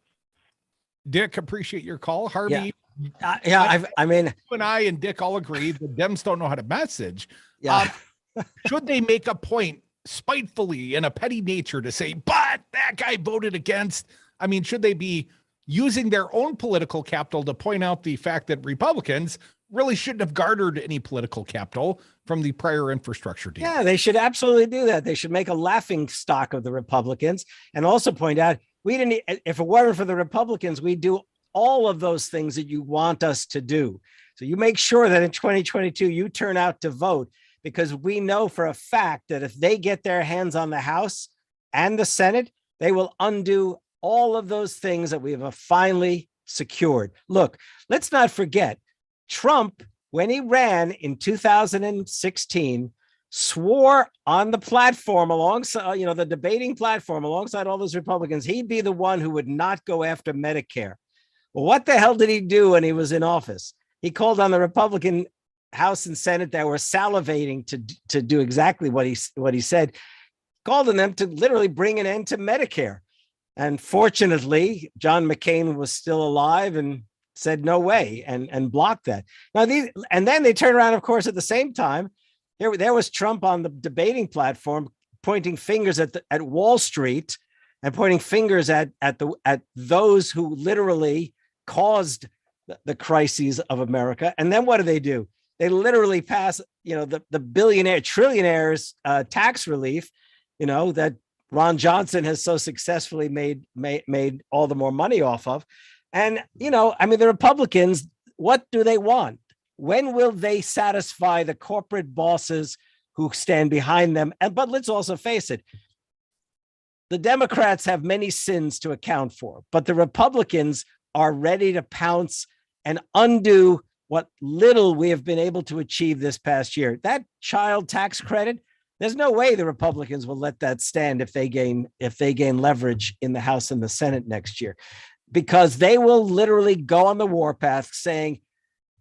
Dick, appreciate your call. Harvey. Yeah. You and I and Dick all agree the Dems don't know how to message. Yeah. Should they make a point spitefully in a petty nature to say, but that guy voted against? I mean, should they be using their own political capital to point out the fact that Republicans really shouldn't have garnered any political capital from the prior infrastructure deal? Yeah, they should absolutely do that. They should make a laughing stock of the Republicans and also point out, if it weren't for the Republicans, we'd do all of those things that you want us to do. So you make sure that in 2022, you turn out to vote, because we know for a fact that if they get their hands on the House and the Senate, they will undo all of those things that we have finally secured. Look, let's not forget, Trump, when he ran in 2016, swore on the platform alongside, the debating platform alongside all those Republicans, he'd be the one who would not go after Medicare. Well, what the hell did he do when he was in office? He called on the Republican House and Senate that were salivating to do exactly what he said, called on them to literally bring an end to Medicare. And fortunately, John McCain was still alive and said no way and blocked that. Now, and then they turn around, of course, at the same time, there was Trump on the debating platform pointing fingers at Wall Street and pointing fingers at those who literally caused the crises of America. And then what do? They literally pass, the trillionaires tax relief, that Ron Johnson has so successfully made all the more money off of. And, the Republicans, what do they want? When will they satisfy the corporate bosses who stand behind them? But let's also face it, the Democrats have many sins to account for, but the Republicans are ready to pounce and undo what little we have been able to achieve this past year. That child tax credit, there's no way the Republicans will let that stand if they gain leverage in the House and the Senate next year, because they will literally go on the warpath saying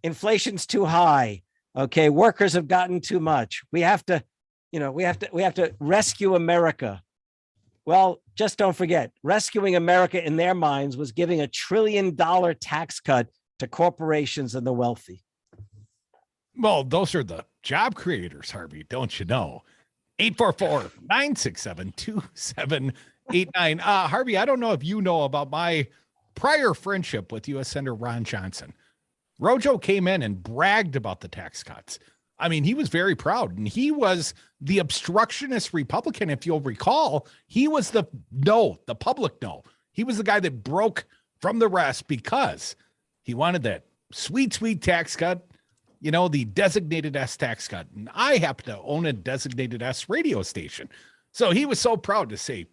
inflation's too high. Okay, workers have gotten too much. We have to rescue America. Well, just don't forget, rescuing America in their minds was giving $1 trillion tax cut to corporations and the wealthy. Well, those are the job creators, Harvey, don't you know? 844-967-2789. Harvey, I don't know if you know about my prior friendship with U.S. Senator Ron Johnson. Rojo came in and bragged about the tax cuts. I mean, he was very proud, and he was the obstructionist Republican. If you'll recall, he was the public no. He was the guy that broke from the rest because he wanted that sweet, sweet tax cut, the designated S tax cut. And I happen to own a designated S radio station. So he was so proud to say,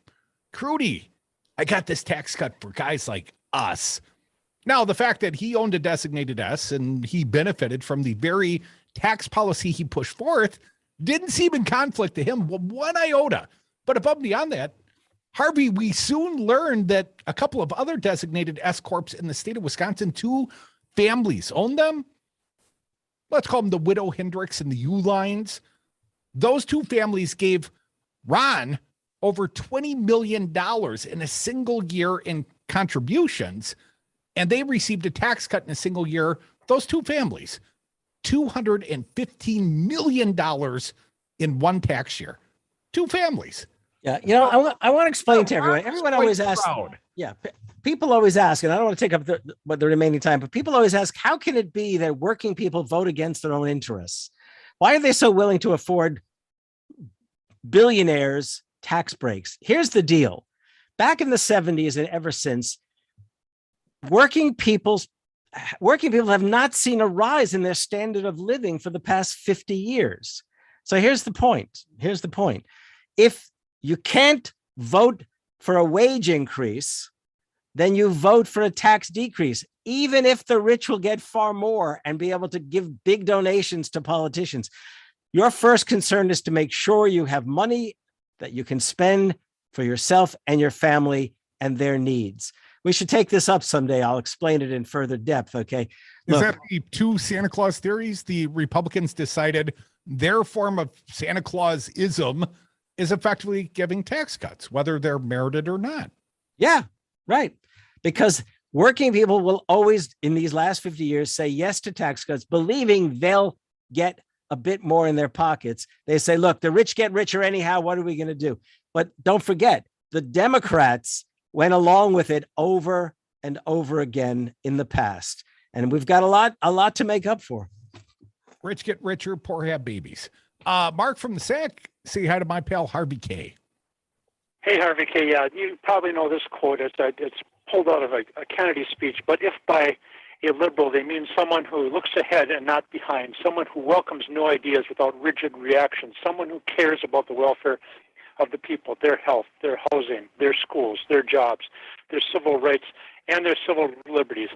Crudy, I got this tax cut for guys like us. Now, the fact that he owned a designated S and he benefited from the very tax policy he pushed forth didn't seem in conflict to him one iota. But above and beyond that, Harvey, we soon learned that a couple of other designated S corps in the state of Wisconsin, 2 families own them. Let's call them the Widow Hendricks and the U-Lines. Those 2 families gave Ron over $20 million in a single year in contributions, and they received a tax cut in a single year. Those 2 families, $215 million in one tax year. 2 families. Yeah, I want to explain to everyone. Everyone always asks. Yeah, people always ask, and I don't want to take up the remaining time, but people always ask, how can it be that working people vote against their own interests? Why are they so willing to afford billionaires tax breaks? Here's the deal. Back in the 70s and ever since, working people have not seen a rise in their standard of living for the past 50 years. So here's the point. If you can't vote for a wage increase, then you vote for a tax decrease, even if the rich will get far more and be able to give big donations to politicians. Your first concern is to make sure you have money that you can spend for yourself and your family and their needs. We should take this up someday. I'll explain it in further depth. Okay. Is that the 2 Santa Claus theories? The Republicans decided their form of Santa Claus-ism is effectively giving tax cuts, whether they're merited or not. Yeah, right. Because working people will always, in these last 50 years, say yes to tax cuts, believing they'll get a bit more in their pockets. They say, look, the rich get richer anyhow. What are we going to do? But don't forget, the Democrats went along with it over and over again in the past. And we've got a lot to make up for. Rich get richer, poor have babies. Mark from the SAC, say hi to my pal Harvey Kaye. Hey, Harvey Kaye. You probably know this quote. It's pulled out of a Kennedy speech. But if by a liberal they mean someone who looks ahead and not behind, someone who welcomes new ideas without rigid reactions, someone who cares about the welfare of the people, their health, their housing, their schools, their jobs, their civil rights, and their civil liberties.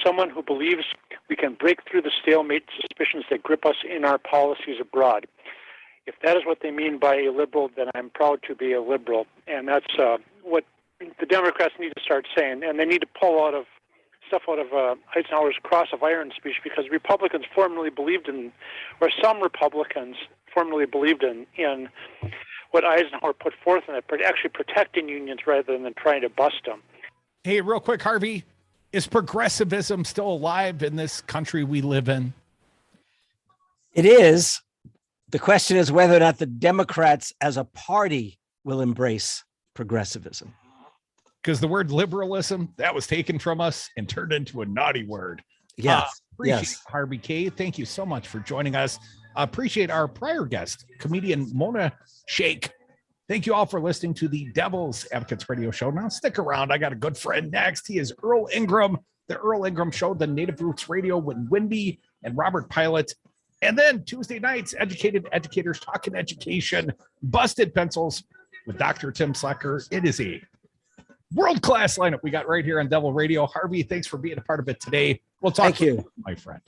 Someone who believes we can break through the stalemate suspicions that grip us in our policies abroad. If that is what they mean by a liberal, then I'm proud to be a liberal. And that's what the Democrats need to start saying. And they need to pull stuff out of Eisenhower's Cross of Iron speech, because Republicans formerly believed in, or some Republicans formerly believed in what Eisenhower put forth, and actually protecting unions rather than trying to bust them. Hey, real quick, Harvey, is progressivism still alive in this country we live in? It is. The question is whether or not the Democrats as a party will embrace progressivism. Because the word liberalism, that was taken from us and turned into a naughty word. Yes. Appreciate Yes. Harvey Kaye. Thank you so much for joining us. Appreciate our prior guest, comedian Mona Shaikh. Thank you all for listening to the Devil's Advocates Radio Show. Now stick around. I got a good friend next. He is Earl Ingram, the Earl Ingram Show, the Native Roots Radio with Wendy and Robert Pilot. And then Tuesday nights, Educated Educators Talking Education, Busted Pencils with Dr. Tim Slecker. It is a world-class lineup we got right here on Devil Radio. Harvey, thanks for being a part of it today. We'll talk. Thank you, my friend.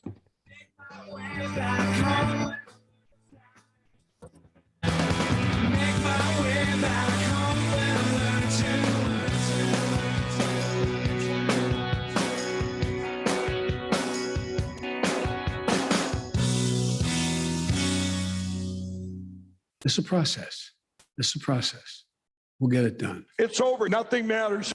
It's a process. It's a process. We'll get it done. It's over. Nothing matters.